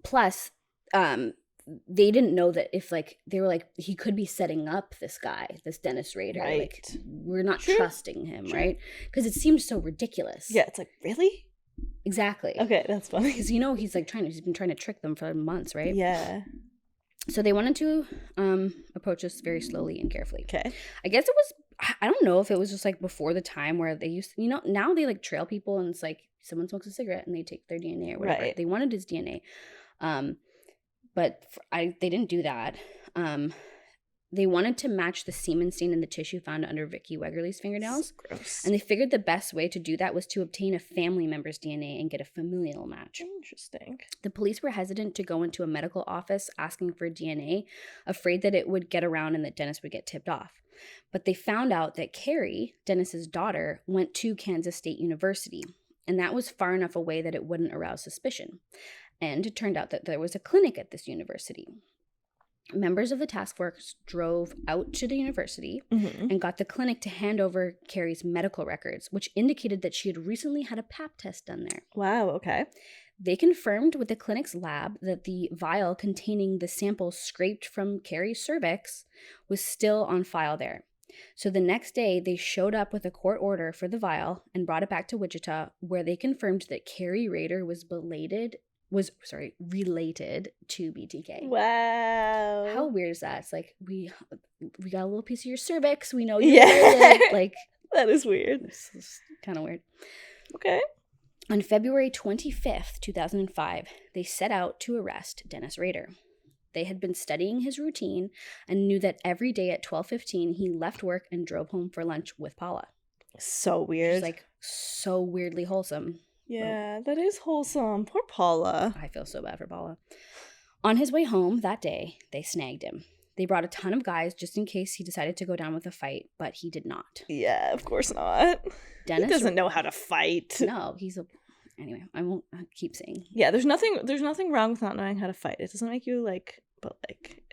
Plus, they didn't know that if, like, they were like, he could be setting up this guy, this Dennis Rader. Right. Like, we're not trusting him, right? Because it seems so ridiculous. Yeah, it's like, really? Exactly. Okay, that's funny. Because, you know, he's been trying to trick them for months, right? Yeah. So they wanted to approach us very slowly and carefully. Okay. I guess it was, I don't know if it was just like before the time where they used, you know, now they like trail people and it's like someone smokes a cigarette and they take their DNA or whatever. Right. They wanted his DNA. But they didn't do that. They wanted to match the semen stain in the tissue found under Vicky Wegerle's fingernails. Gross. And they figured the best way to do that was to obtain a family member's DNA and get a familial match. Interesting. The police were hesitant to go into a medical office asking for DNA, afraid that it would get around and that Dennis would get tipped off. But they found out that Carrie, Dennis's daughter, went to Kansas State University, and that was far enough away that it wouldn't arouse suspicion. And it turned out that there was a clinic at this university. Members of the task force drove out to the university and got the clinic to hand over Carrie's medical records, which indicated that she had recently had a pap test done there. Wow, okay. They confirmed with the clinic's lab that the vial containing the sample scraped from Carrie's cervix was still on file there. So the next day, they showed up with a court order for the vial and brought it back to Wichita, where they confirmed that Carrie Rader was related to BTK. Wow. How weird is that? It's like, we got a little piece of your cervix. We know you're related. Like, that is weird. It's kind of weird. Okay. On February 25th, 2005, they set out to arrest Dennis Rader. They had been studying his routine and knew that every day at 12:15, he left work and drove home for lunch with Paula. So weird. It's like so weirdly wholesome. Yeah, that is wholesome. Poor Paula. I feel so bad for Paula. On his way home that day, they snagged him. They brought a ton of guys just in case he decided to go down with a fight, but he did not. Yeah, of course not. Dennis he doesn't know how to fight. No, anyway, I won't keep saying. Yeah, there's nothing wrong with not knowing how to fight. It doesn't make you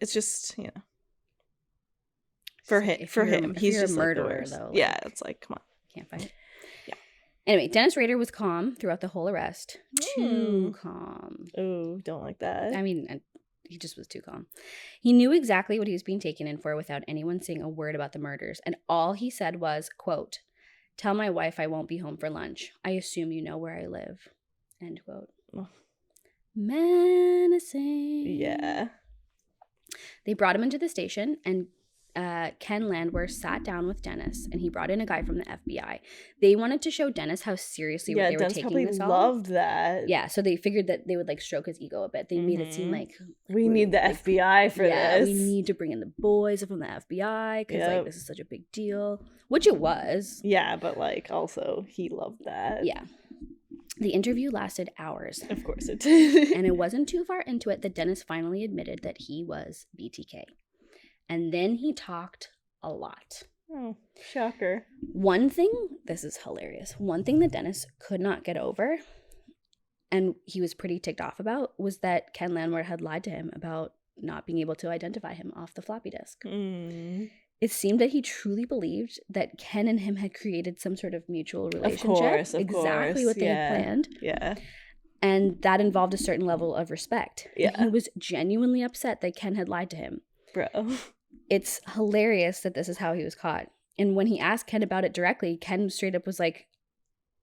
it's just, you know. For him, he's just a murderer, though. Yeah, it's like, come on. Can't fight. Yeah. Anyway, Dennis Rader was calm throughout the whole arrest. Too calm. Oh, don't like that. I mean, he just was too calm. He knew exactly what he was being taken in for without anyone saying a word about the murders. And all he said was, quote, "Tell my wife I won't be home for lunch. I assume you know where I live." End quote. Oh. Menacing. Yeah. They brought him into the station and Ken Landwehr sat down with Dennis, and he brought in a guy from the FBI. They wanted to show Dennis how seriously they were taking this all. Loved that. Yeah, so they figured that they would like stroke his ego a bit. They made it seem like we need the FBI for this. We need to bring in the boys from the FBI because like this is such a big deal, which it was. Yeah, but like also he loved that. Yeah. The interview lasted hours. Of course it did. And it wasn't too far into it that Dennis finally admitted that he was BTK. And then he talked a lot. Oh, shocker. One thing, this is hilarious. One thing that Dennis could not get over, and he was pretty ticked off about, was that Ken Landwehr had lied to him about not being able to identify him off the floppy disk. It seemed that he truly believed that Ken and him had created some sort of mutual relationship. Of course. What they had planned. Yeah. And that involved a certain level of respect. Yeah. And he was genuinely upset that Ken had lied to him. Bro. It's hilarious that this is how he was caught. And when he asked Ken about it directly, Ken straight up was like,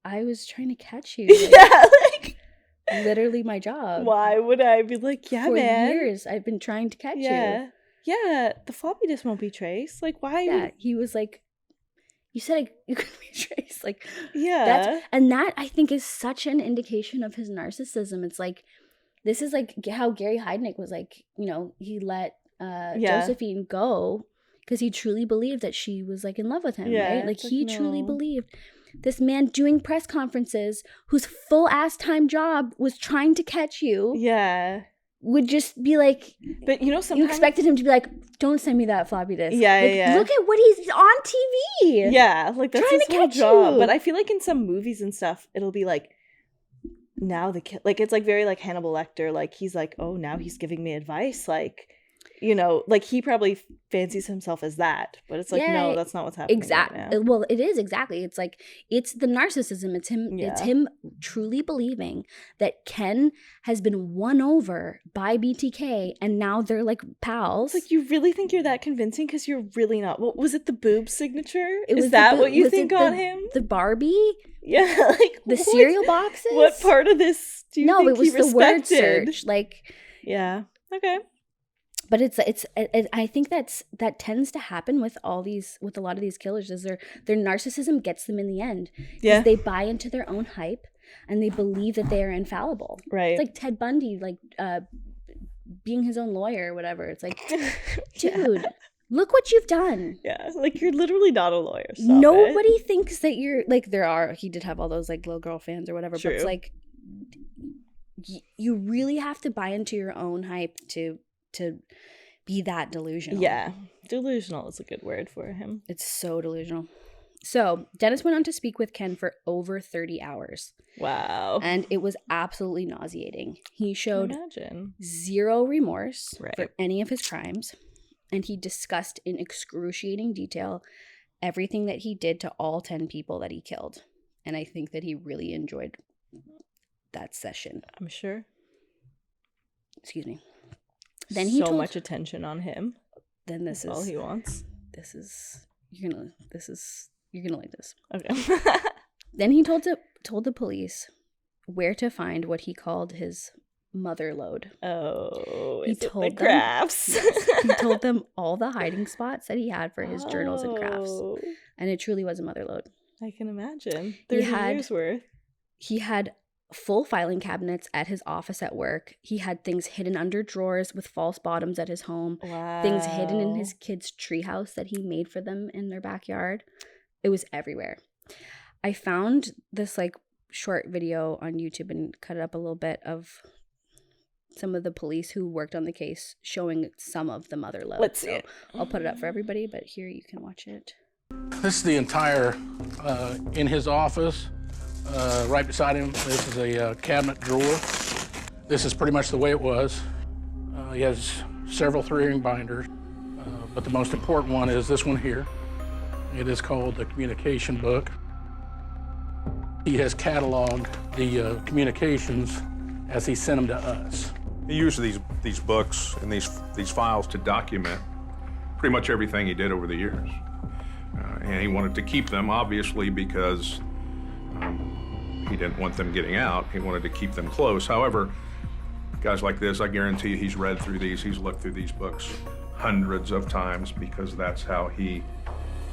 I was trying to catch you. Like, yeah, like literally my job. Why would I be like, yeah, For man. For years, I've been trying to catch you. Yeah, the floppy disk won't be traced. Like, why? Yeah, he was like, you said you couldn't be traced. Like, yeah. That I think is such an indication of his narcissism. It's like, this is like how Gary Heidnik was like, you know, he let Josephine go because he truly believed that she was like in love with him, right? Like he truly believed this man doing press conferences whose full ass time job was trying to catch you. Yeah. Would just be like, but you know, sometimes you expected him to be like, don't send me that floppy disk. Yeah, like, yeah. Look at what he's on TV. Yeah, like that's his whole job. You. But I feel like in some movies and stuff, it'll be like, now the kid, like it's like very like Hannibal Lecter, like he's like, oh, now he's giving me advice, like, you know, like he probably fancies himself as that, but it's like, no, that's not what's happening. Exactly. Right now. Well, it is exactly. It's like, it's the narcissism. It's him. Yeah. It's him truly believing that Ken has been won over by BTK, and now they're like pals. It's like, you really think you're that convincing? Because you're really not. What was it? The boob signature? Is that what you think on him? The Barbie? Yeah, like the cereal boxes. What part of this do you think it was he respected? The word search. Like, yeah, okay. But it's I think that tends to happen with a lot of these killers is their narcissism gets them in the end. Yeah, they buy into their own hype and they believe that they are infallible. Right. It's like Ted Bundy, like being his own lawyer or whatever. It's like, dude, look what you've done. Yeah, like you're literally not a lawyer. Nobody thinks that you're like he did have all those like little girl fans or whatever. True. But it's like you really have to buy into your own hype to be that delusional. Yeah. Delusional is a good word for him. It's so delusional. So Dennis went on to speak with Ken for over 30 hours. Wow. And it was absolutely nauseating. He showed zero remorse for any of his crimes. And he discussed in excruciating detail everything that he did to all 10 people that he killed. And I think that he really enjoyed that session. I'm sure. Excuse me. Then he told much attention on him. Then this is all he wants. You're gonna like this. Okay. Then he told the police where to find what he called his mother lode. Oh, he told the crafts. He told them all the hiding spots that he had for his journals and crafts, and it truly was a mother lode. I can imagine. 30 years worth. He had full filing cabinets at his office at work. He had things hidden under drawers with false bottoms at his home. Wow. Things hidden in his kids' treehouse that he made for them in their backyard. It was everywhere. I found this like short video on YouTube and cut it up a little bit of some of the police who worked on the case showing some of the mother lode. Let's see it. I'll put it up for everybody, but here you can watch it. This is the entire in his office. Right beside him, this is a cabinet drawer. This is pretty much the way it was. He has several 3-ring binders, but the most important one is this one here. It is called the communication book. He has cataloged the communications as he sent them to us. He used these books and these files to document pretty much everything he did over the years. And he wanted to keep them, obviously, because he didn't want them getting out. He wanted to keep them close. However, Guys like this, I guarantee you he's read through these, he's looked through these books hundreds of times because that's how he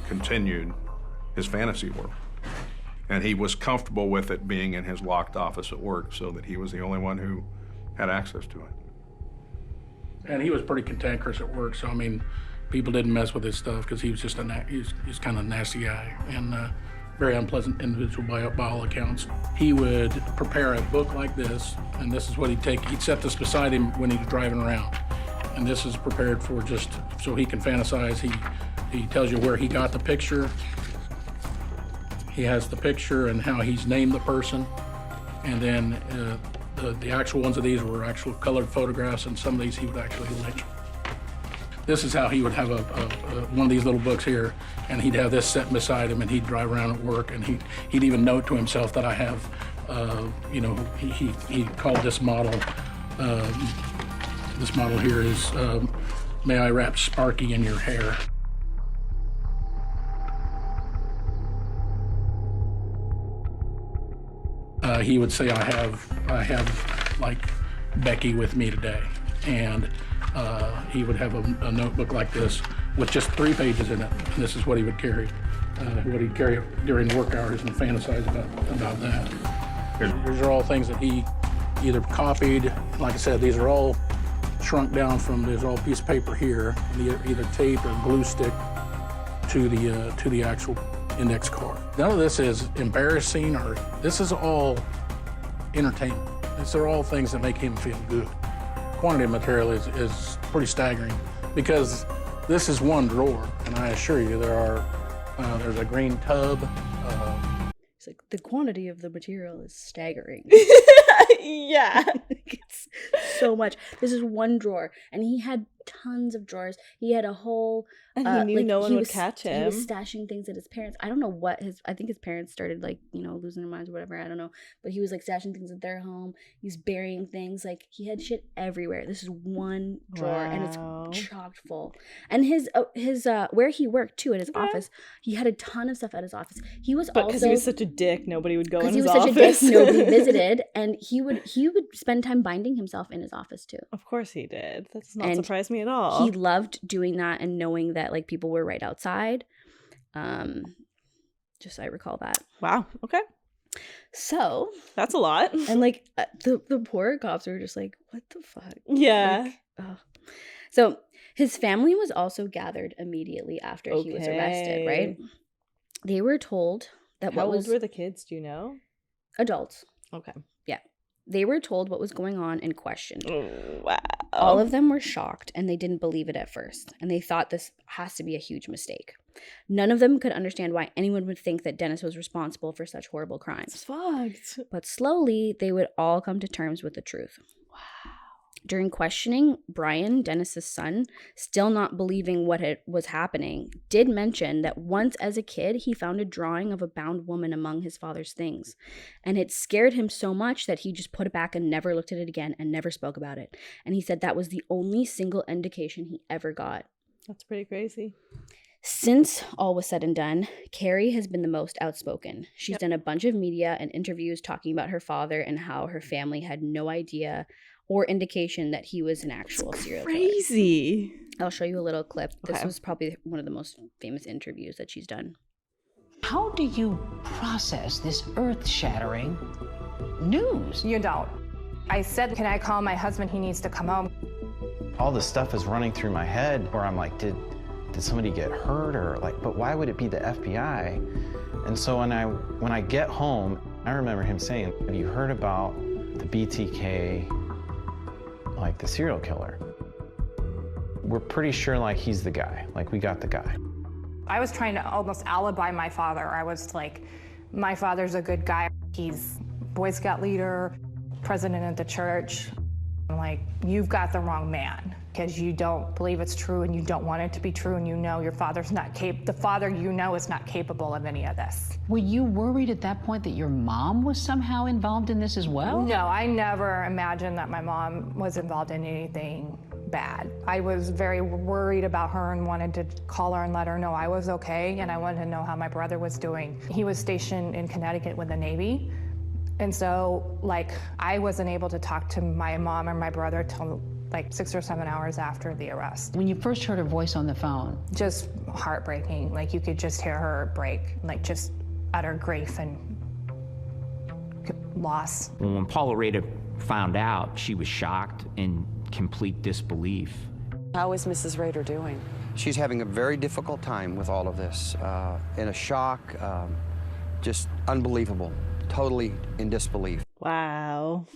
continued his fantasy world. And he was comfortable with it being in his locked office at work so that he was the only one who had access to it. And he was pretty cantankerous at work, so I mean, people didn't mess with his stuff because he was just he's kind of a nasty guy and very unpleasant individual by all accounts. He would prepare a book like this, and this is what he'd take. He'd set this beside him when he was driving around. And this is prepared for just so he can fantasize. He tells you where he got the picture. He has the picture and how he's named the person. And then the actual ones of these were actual colored photographs, and some of these he would actually lynch. This is how he would have one of these little books here, and he'd have this set beside him, and he'd drive around at work, and he'd even note to himself that I have, he called this model, here is, may I wrap Sparky in your hair. He would say, I have like Becky with me today, and he would have a notebook like this with just 3 pages in it. And this is what he would carry, what he'd carry during work hours and fantasize about that. These are all things that he either copied. Like I said, these are all shrunk down from. There's all a piece of paper here, either tape or glue stick to the actual index card. None of this is embarrassing, or this is all entertainment. These are all things that make him feel good. Quantity of material is pretty staggering because this is one drawer, and I assure you there's a green tub. It's like the quantity of the material is staggering. Yeah. It's so much. This is one drawer, and he had tons of drawers. He had a whole... And he knew no one would catch him. He was stashing things at his parents. I don't know what I think his parents started, like, losing their minds or whatever. I don't know. But he was, like, stashing things at their home. He's burying things. Like, he had shit everywhere. This is one drawer, and it's chocked full. And his where he worked, too, at his office, he had a ton of stuff at his office. He was also... because he was such a dick, nobody would go in his office. Because he was such a dick, nobody visited. And he would spend time binding himself in his office, too. Of course he did. That does not surprise me at all. He loved doing that and knowing that, like, people were right outside. I recall that. Wow. Okay. So that's a lot. And like the poor cops were just like, what the fuck? Yeah. Like, so his family was also gathered immediately after he was arrested, right? They were told that How old were the kids, do you know? Adults. Okay. Yeah. They were told what was going on and questioned. Oh, wow. All of them were shocked, and they didn't believe it at first. And they thought this has to be a huge mistake. None of them could understand why anyone would think that Dennis was responsible for such horrible crimes. It's fucked. But slowly, they would all come to terms with the truth. Wow. During questioning, Brian, Dennis's son, still not believing what was happening, did mention that once as a kid, he found a drawing of a bound woman among his father's things. And it scared him so much that he just put it back and never looked at it again and never spoke about it. And he said that was the only single indication he ever got. That's pretty crazy. Since all was said and done, Carrie has been the most outspoken. She's done a bunch of media and interviews talking about her father and how her family had no idea or indication that he was an actual serial killer. Crazy. I'll show you a little clip. This was probably one of the most famous interviews that she's done. How do you process this earth-shattering news? You don't. I said, can I call my husband? He needs to come home. All this stuff is running through my head where I'm like, did somebody get hurt, or like, but why would it be the FBI? And so when I get home, I remember him saying, have you heard about the BTK, like the serial killer? We're pretty sure like he's the guy, like we got the guy. I was trying to almost alibi my father. I was like, my father's a good guy. He's Boy Scout leader, president of the church. I'm like, you've got the wrong man, because you don't believe it's true and you don't want it to be true, and you know your father's not the father you know is not capable of any of this. Were you worried at that point that your mom was somehow involved in this as well? No, I never imagined that my mom was involved in anything bad. I was very worried about her and wanted to call her and let her know I was okay, and I wanted to know how my brother was doing. He was stationed in Connecticut with the Navy, And so, like, I wasn't able to talk to my mom or my brother till like 6 or 7 hours after the arrest. When you first heard her voice on the phone? Just heartbreaking. Like, you could just hear her break, like just utter grief and loss. When Paula Rader found out, she was shocked in complete disbelief. How is Mrs. Rader doing? She's having a very difficult time with all of this, in a shock, just unbelievable, totally in disbelief. Wow.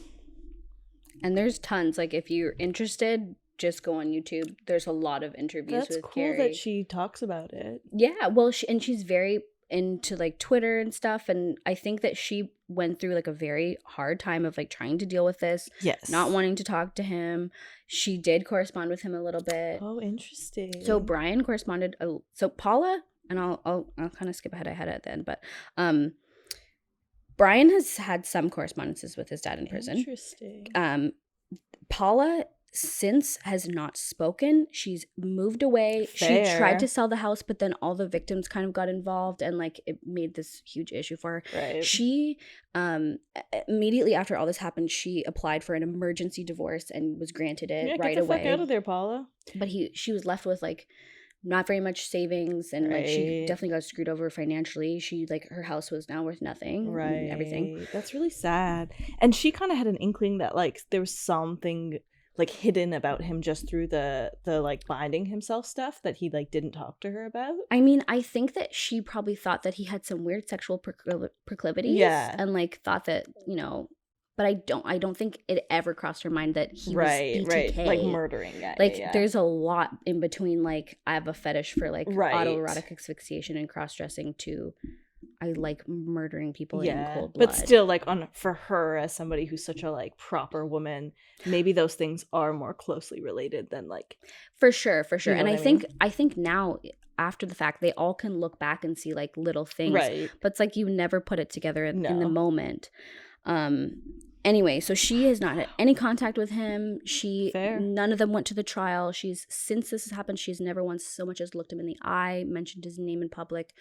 And there's tons. Like, if you're interested, just go on YouTube. There's a lot of interviews with Carrie. That's cool that she talks about it. Yeah, well, she's very into like Twitter and stuff, and I think that she went through like a very hard time of like trying to deal with this. Yes. Not wanting to talk to him. She did correspond with him a little bit. Oh, interesting. So Brian corresponded. So Paula, and I'll kind of skip ahead at the end, but Brian has had some correspondences with his dad in prison. Interesting. Paula since has not spoken. She's moved away. Fair. She tried to sell the house, but then all the victims kind of got involved, and like it made this huge issue for her. Right. She immediately after all this happened, she applied for an emergency divorce and was granted it right away. Get the fuck out of there, Paula. But she was left with like not very much savings, and like she definitely got screwed over financially. She like her house was now worth nothing. Right. And everything. That's really sad. And she kind of had an inkling that like there was something like hidden about him just through the like binding himself stuff that he like didn't talk to her about. I mean, I think that she probably thought that he had some weird sexual proclivities. Yeah. And like thought that, you know, but I don't think it ever crossed her mind that he was BTK. Right, like murdering. Yeah, like yeah. There's a lot in between. Like I have a fetish for like autoerotic asphyxiation and cross-dressing to I like murdering people in cold blood. But still, like for her as somebody who's such a like proper woman, maybe those things are more closely related than like for sure. You know and I I think now after the fact they all can look back and see like little things. Right. But it's like you never put it together in the moment. Anyway, so she has not had any contact with him. None of them went to the trial. Since this has happened, she's never once so much as looked him in the eye, mentioned his name in public.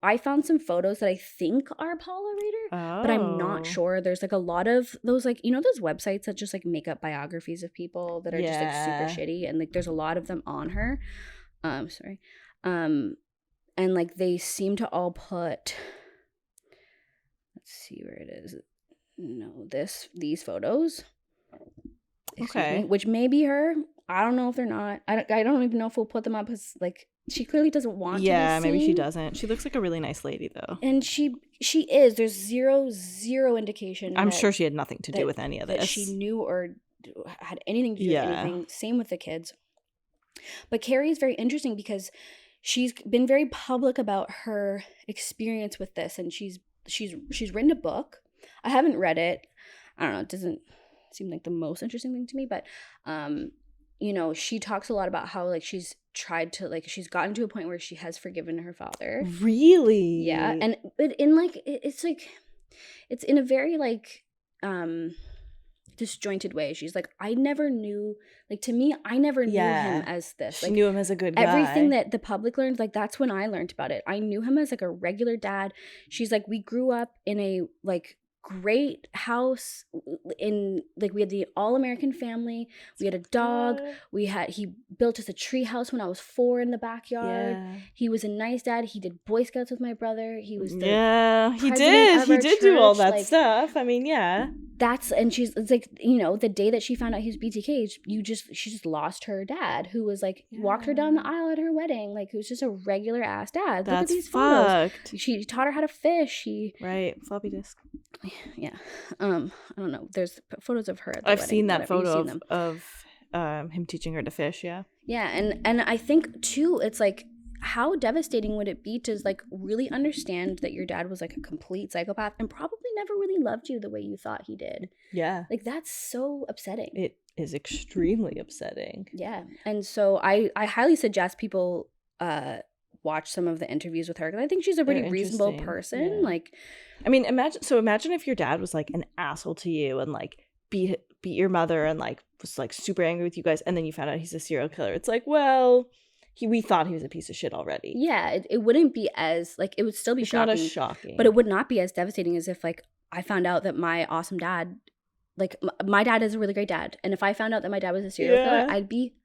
I found some photos that I think are Paula Rader, but I'm not sure. There's like a lot of those, like, you know, those websites that just like make up biographies of people that are just like super shitty, and like there's a lot of them on her. And like they seem to all put. Let's see where it is. No, these photos. Okay. Which may be her. I don't know if they're not. I don't even know if we'll put them up as like. She clearly doesn't want to be seen. maybe she doesn't. She looks like a really nice lady, though. And she is. There's zero indication. I'm sure she had nothing to do with any of this. That she knew or had anything to do with anything. Same with the kids. But Carrie is very interesting because she's been very public about her experience with this, and she's written a book. I haven't read it. I don't know. It doesn't seem like the most interesting thing to me, but you know, she talks a lot about how like she's tried to like she's gotten to a point where she has forgiven her father. Really? Yeah, and but in like it's like it's in a very like disjointed way. She's like, I never knew, like to me, I never knew him as this. She like, knew him as a good guy. Everything that the public learned, like that's when I learned about it. I knew him as like a regular dad. She's like, we grew up in a like great house in like we had the all-American family. We had a dog. He built us a tree house when I was 4 in the backyard. He was a nice dad. He did Boy Scouts with my brother. He was the he did do all that like, stuff. I mean, that's, and it's like, you know, the day that she found out he was BTK, she just lost her dad, who was like walked her down the aisle at her wedding, like who was just a regular ass dad. Look at these photos. She taught her how to fish. Floppy disk. Yeah. I don't know. There's photos of her at the I've wedding, seen that photo of him teaching her to fish. Yeah and I think too, it's like, how devastating would it be to like really understand that your dad was like a complete psychopath and probably never really loved you the way you thought he did? Like that's so upsetting. It is extremely upsetting. Yeah. And so I highly suggest people watch some of the interviews with her, because I think she's a pretty reasonable person. Like, I mean, imagine if your dad was like an asshole to you and like beat your mother and like was like super angry with you guys, and then you found out he's a serial killer. It's like, well, we thought he was a piece of shit already. Yeah, it wouldn't be as like, it would still be shocking. Not as shocking, but it would not be as devastating as if like I found out that my awesome dad, like my dad is a really great dad, and if I found out that my dad was a serial killer, I'd be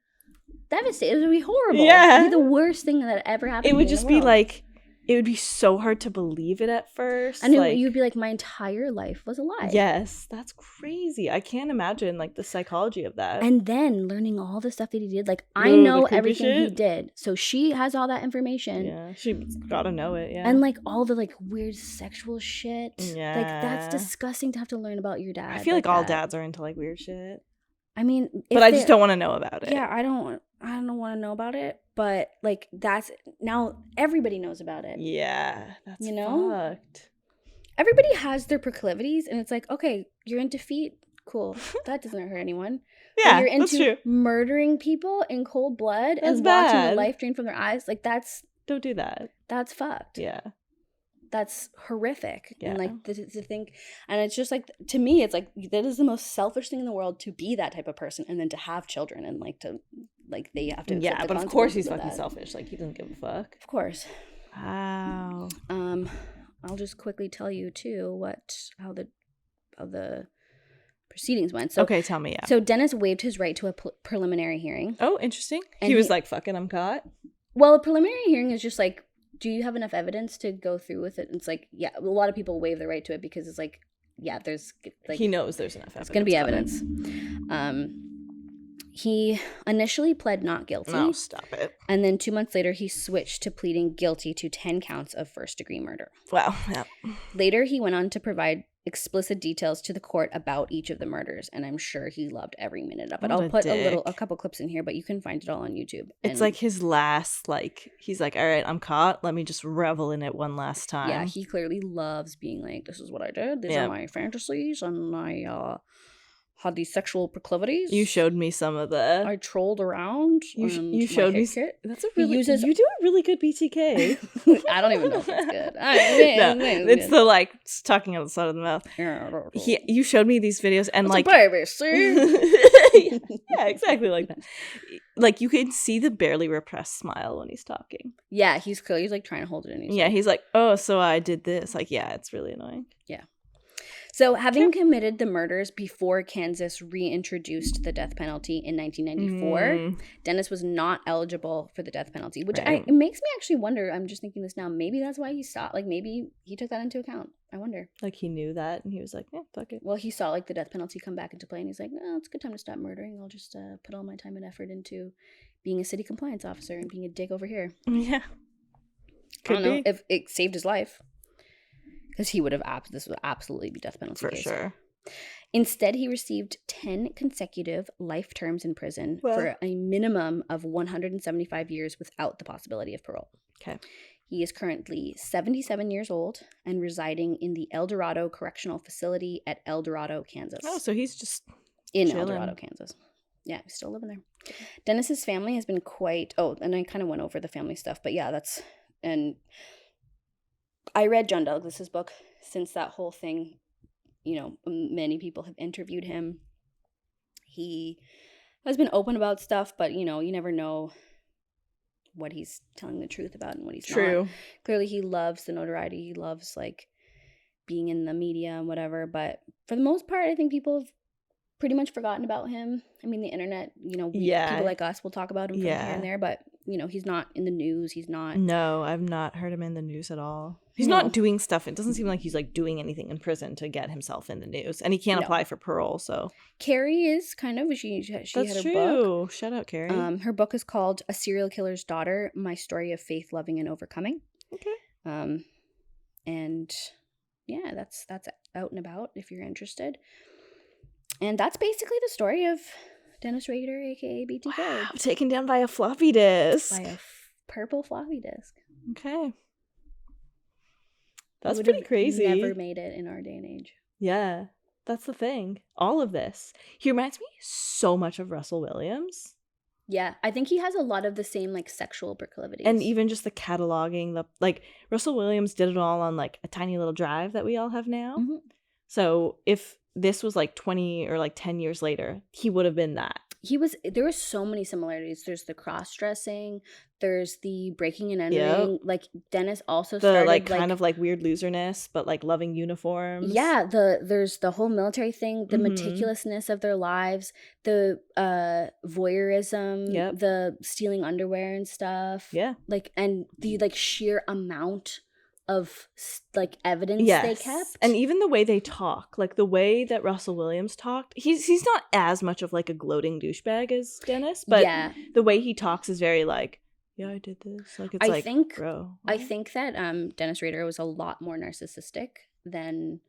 devastated. It would be horrible. Yeah. It'd be the worst thing that ever happened. It would just be like, it would be so hard to believe it at first. And you'd be like, my entire life was a lie. Yes, that's crazy. I can't imagine like the psychology of that. And then learning all the stuff that he did. Like, I know everything he did. So she has all that information. Yeah, she gotta know it, yeah. And like all the like weird sexual shit. Yeah. Like, that's disgusting to have to learn about your dad. I feel like all dads are into like weird shit. I mean, but I just don't want to know about it. Yeah, I don't want to know about it. But like, that's now everybody knows about it. Yeah, that's fucked. Everybody has their proclivities, and it's like, okay, you're into feet, cool. That doesn't hurt anyone. Yeah, but you're into that's true. Murdering people in cold blood that's and bad. watching the life drain from their eyes. Like, don't do that. That's fucked. Yeah. That's horrific. Yeah. And like to think, and it's just like, to me, it's like, that is the most selfish thing in the world, to be that type of person, and then to have children, and like to, like, they have to. Yeah, but of course he's fucking selfish. Like, he doesn't give a fuck. Of course. Wow. I'll just quickly tell you too how the proceedings went. So, okay, tell me. Yeah. So Dennis waived his right to a preliminary hearing. Oh, interesting. He was like, "Fucking, I'm caught." Well, a preliminary hearing is just like, do you have enough evidence to go through with it? And it's like, yeah, a lot of people waive the right to it because it's like, yeah, there's like, he knows there's enough evidence. It's going to be evidence. He initially pled not guilty. Oh, stop it. And then 2 months later, he switched to pleading guilty to 10 counts of first-degree murder. Wow. Yeah. Later, he went on to provide explicit details to the court about each of the murders, and I'm sure he loved every minute of it. I'll put a couple clips in here, but you can find it all on YouTube. It's like his last, like, he's like, all right, I'm caught. Let me just revel in it one last time. Yeah, he clearly loves being like, this is what I did. These are my fantasies, and I had these sexual proclivities. You showed me some of the. I trolled around. You showed me. That's a really. You do a really good BTK. I don't even know if it's good. It's the like talking out the side of the mouth. You showed me these videos and it's like. A baby, see? Yeah, exactly like that. Like you can see the barely repressed smile when he's talking. Yeah, he's like trying to hold it in. He's like, oh, so I did this. Like, yeah, it's really annoying. Yeah. So, having committed the murders before Kansas reintroduced the death penalty in 1994, Dennis was not eligible for the death penalty, which it makes me actually wonder. I'm just thinking this now. Maybe that's why he stopped. Like, maybe he took that into account. I wonder. Like, he knew that, and he was like, yeah, fuck it. Well, he saw, like, the death penalty come back into play, and he's like, no, it's a good time to stop murdering. I'll just put all my time and effort into being a city compliance officer and being a dick over here. Yeah. I don't know if it saved his life. Because he would have this would absolutely be death penalty for sure. Instead, he received 10 consecutive life terms in prison for a minimum of 175 years without the possibility of parole. Okay. He is currently 77 years old and residing in the El Dorado Correctional Facility at El Dorado, Kansas. Oh, so he's just in chilling. El Dorado, Kansas. Yeah, he's still living there. Dennis's family has been quite. Oh, and I kind of went over the family stuff, but yeah, and I read John Douglas's book. Since that whole thing, many people have interviewed him. He has been open about stuff, but you never know what he's telling the truth about and what he's not. Clearly, he loves the notoriety. He loves like being in the media and whatever. But for the most part, I think people have pretty much forgotten about him. I mean, the internet, people like us will talk about him from here and there, but he's not in the news. He's not. No, I've not heard him in the news at all. He's not doing stuff. It doesn't seem like he's like doing anything in prison to get himself in the news, and he can't apply for parole. So Carrie is kind of she That's had a true. book. Shout out Carrie. Her book is called A Serial Killer's Daughter: My Story of Faith, Loving, and Overcoming. Okay. And yeah, that's out and about if you're interested. And that's basically the story of Dennis Rader, aka BTK. Wow, taken down by a floppy disk. By a purple floppy disk. Okay. That's pretty crazy. Never made it in our day and age. Yeah, that's the thing. All of this. He reminds me so much of Russell Williams. Yeah, I think he has a lot of the same like sexual proclivities. And even just the cataloging, Russell Williams did it all on like a tiny little drive that we all have now. Mm-hmm. So if this was like 20 or like 10 years later, he would have been that. there were so many similarities. There's the cross-dressing, there's the breaking and entering. Like Dennis also started like kind of like weird loserness, but like loving uniforms. Yeah, there's the whole military thing, the meticulousness of their lives, the voyeurism, the stealing underwear and stuff. Yeah. Like, and the like sheer amount of like evidence they kept. And even the way they talk, like the way that Russell Williams talked, he's not as much of like a gloating douchebag as Dennis, but the way he talks is very like, yeah, I did this. Like it's bro. I think that Dennis Rader was a lot more narcissistic than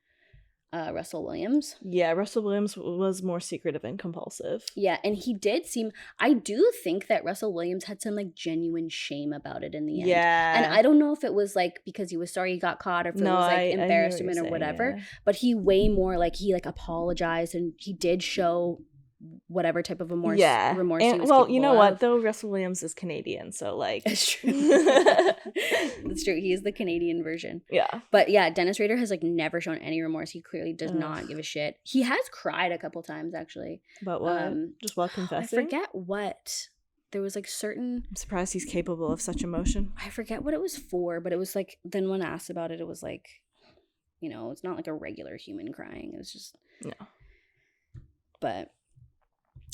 Russell Williams. Yeah, Russell Williams was more secretive and compulsive. Yeah, and he did seem, I do think that Russell Williams had some like genuine shame about it in the end. Yeah. And I don't know if it was like because he was sorry he got caught or if it was like embarrassment or whatever. Yeah. But he way more like he like apologized and he did show whatever type of remorse. Yeah. Remorse. And well, you know what though, Russell Williams is Canadian, so like it's true. That's true. He is the Canadian version. Yeah. But yeah, Dennis Rader has like never shown any remorse. He clearly does not give a shit. He has cried a couple times actually. About what? Just while confessing? I forget what. There was like certain. I'm surprised he's capable of such emotion. I forget what it was for, but it was like then when asked about it, it was like, you know, it's not like a regular human crying. It was just But.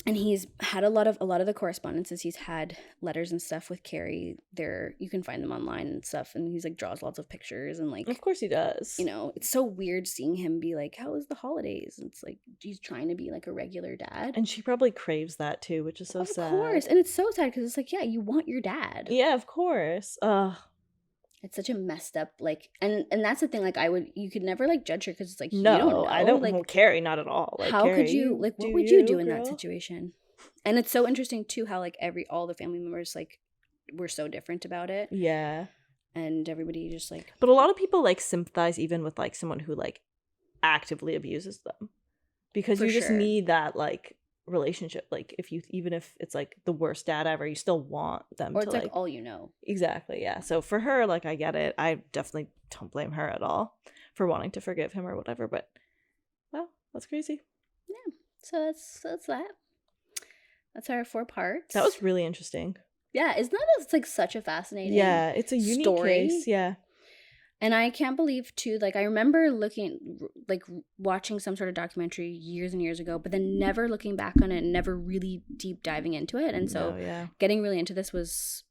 And he's had a lot of the correspondences. He's had letters and stuff with Carrie. You can find them online and stuff. And he's like draws lots of pictures and like. Of course he does. You know, it's so weird seeing him be like, "How was the holidays?" And it's like he's trying to be like a regular dad. And she probably craves that too, which is so sad. Of course, and it's so sad because it's like, yeah, you want your dad. Yeah, of course. It's such a messed up like, and that's the thing. Like, you could never like judge her because it's like no, you don't know. I don't like Carrie, not at all. Like, how Carrie, could you like? What would you do in that situation? And it's so interesting too how like all the family members like were so different about it. Yeah, and everybody just like. But a lot of people like sympathize even with like someone who like actively abuses them, because you just need that like relationship. Like even if it's like the worst dad ever, you still want them or to it's like all you know. Exactly. Yeah. So for her, like I get it. I definitely don't blame her at all for wanting to forgive him or whatever. But well, that's crazy. Yeah. So that's that. That's our 4 parts. That was really interesting. Yeah, isn't that it's like such a fascinating yeah, it's a unique story. Case. Yeah. And I can't believe too, like I remember watching some sort of documentary years and years ago, but then never looking back on it and never really deep diving into it. And so getting really into this was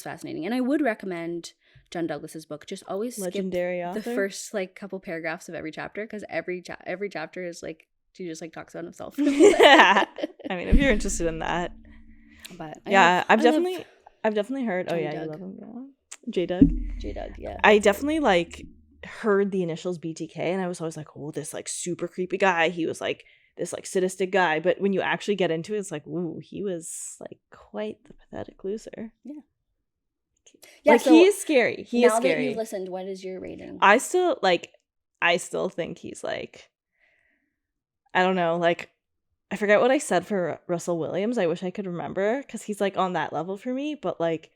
fascinating. And I would recommend John Douglas's book. Just always legendary skip author. The first like couple paragraphs of every chapter because every chapter is like he just like talks about himself. Yeah. I mean, if you're interested in that. But I've definitely heard. Oh yeah, you love him. Yeah. J-Doug, yeah. I definitely like heard the initials BTK and I was always like, oh, this like super creepy guy. He was like this like sadistic guy. But when you actually get into it, it's like, ooh, he was like quite the pathetic loser. Yeah. Yeah, like so he is scary. He is scary. Now that you've listened, what is your rating? I still think he's like, I don't know, like I forget what I said for Russell Williams. I wish I could remember because he's like on that level for me, but like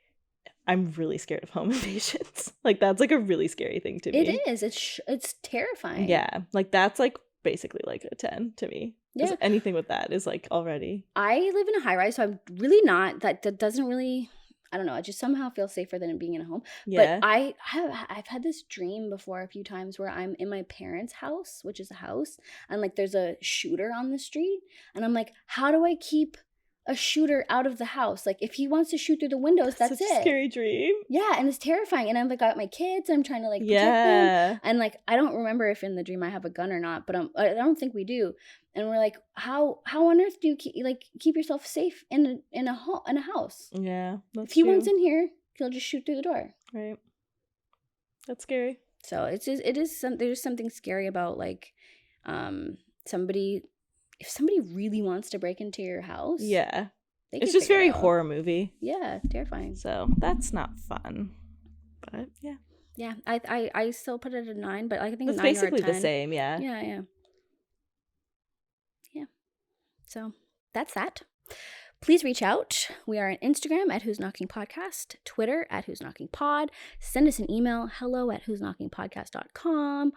I'm really scared of home invasions. Like that's like a really scary thing to me. It is. It's terrifying. Yeah, like that's like basically like a 10 to me. Yeah, anything with that is like already. I live in a high rise, so I'm really not. That doesn't really. I don't know. I just somehow feel safer than being in a home. Yeah. But I've had this dream before a few times where I'm in my parents' house, which is a house, and like there's a shooter on the street, and I'm like, how do I keep a shooter out of the house? Like if he wants to shoot through the windows, that's such it. A scary dream. Yeah, and it's terrifying. And I'm like got my kids, and I'm trying to like protect them. And like I don't remember if in the dream I have a gun or not, but I don't think we do. And we're like, how on earth do you keep yourself safe in a house? Yeah, if he wants in here, he'll just shoot through the door. Right. That's scary. So there's something scary about like, somebody. If somebody really wants to break into your house, yeah, it's just very horror movie. Yeah, terrifying. So that's not fun. But yeah. I still put it at 9, but I think it's 9 basically or 10. the same. Yeah. Yeah. So that's that. Please reach out. We are on Instagram at Who's Knocking Podcast, Twitter at Who's Knocking Pod. Send us an email, hello@whosknockingpodcast.com.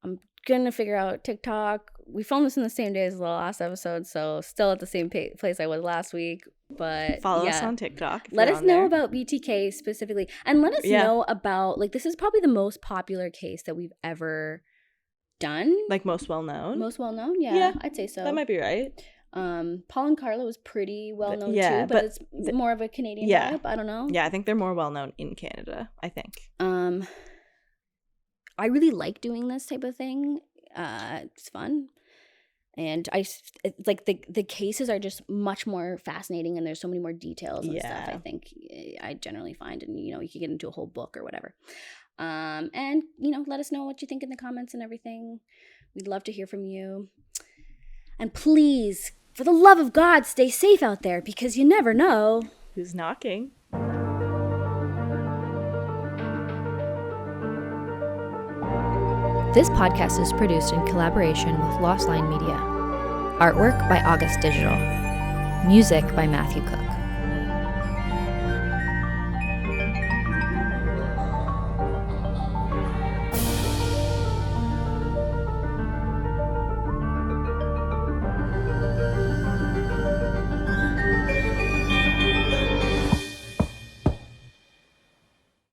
I'm gonna figure out TikTok. We filmed this in the same day as the last episode, so still at the same place I was last week. But follow us on TikTok. Let us know about BTK specifically, and let us know about, like, this is probably the most popular case that we've ever done. Like most well known. Yeah, I'd say so. That might be right. Paul and Carla was pretty well known too, but it's more of a Canadian vibe. I don't know. Yeah, I think they're more well known in Canada, I think. I really like doing this type of thing. It's fun. And like the cases are just much more fascinating, and there's so many more details and stuff, I think I generally find, and you can get into a whole book or whatever. And let us know what you think in the comments and everything. We'd love to hear from you. And please, for the love of God, stay safe out there, because you never know who's knocking. This podcast is produced in collaboration with Lost Line Media. Artwork by August Digital. Music by Matthew Cook.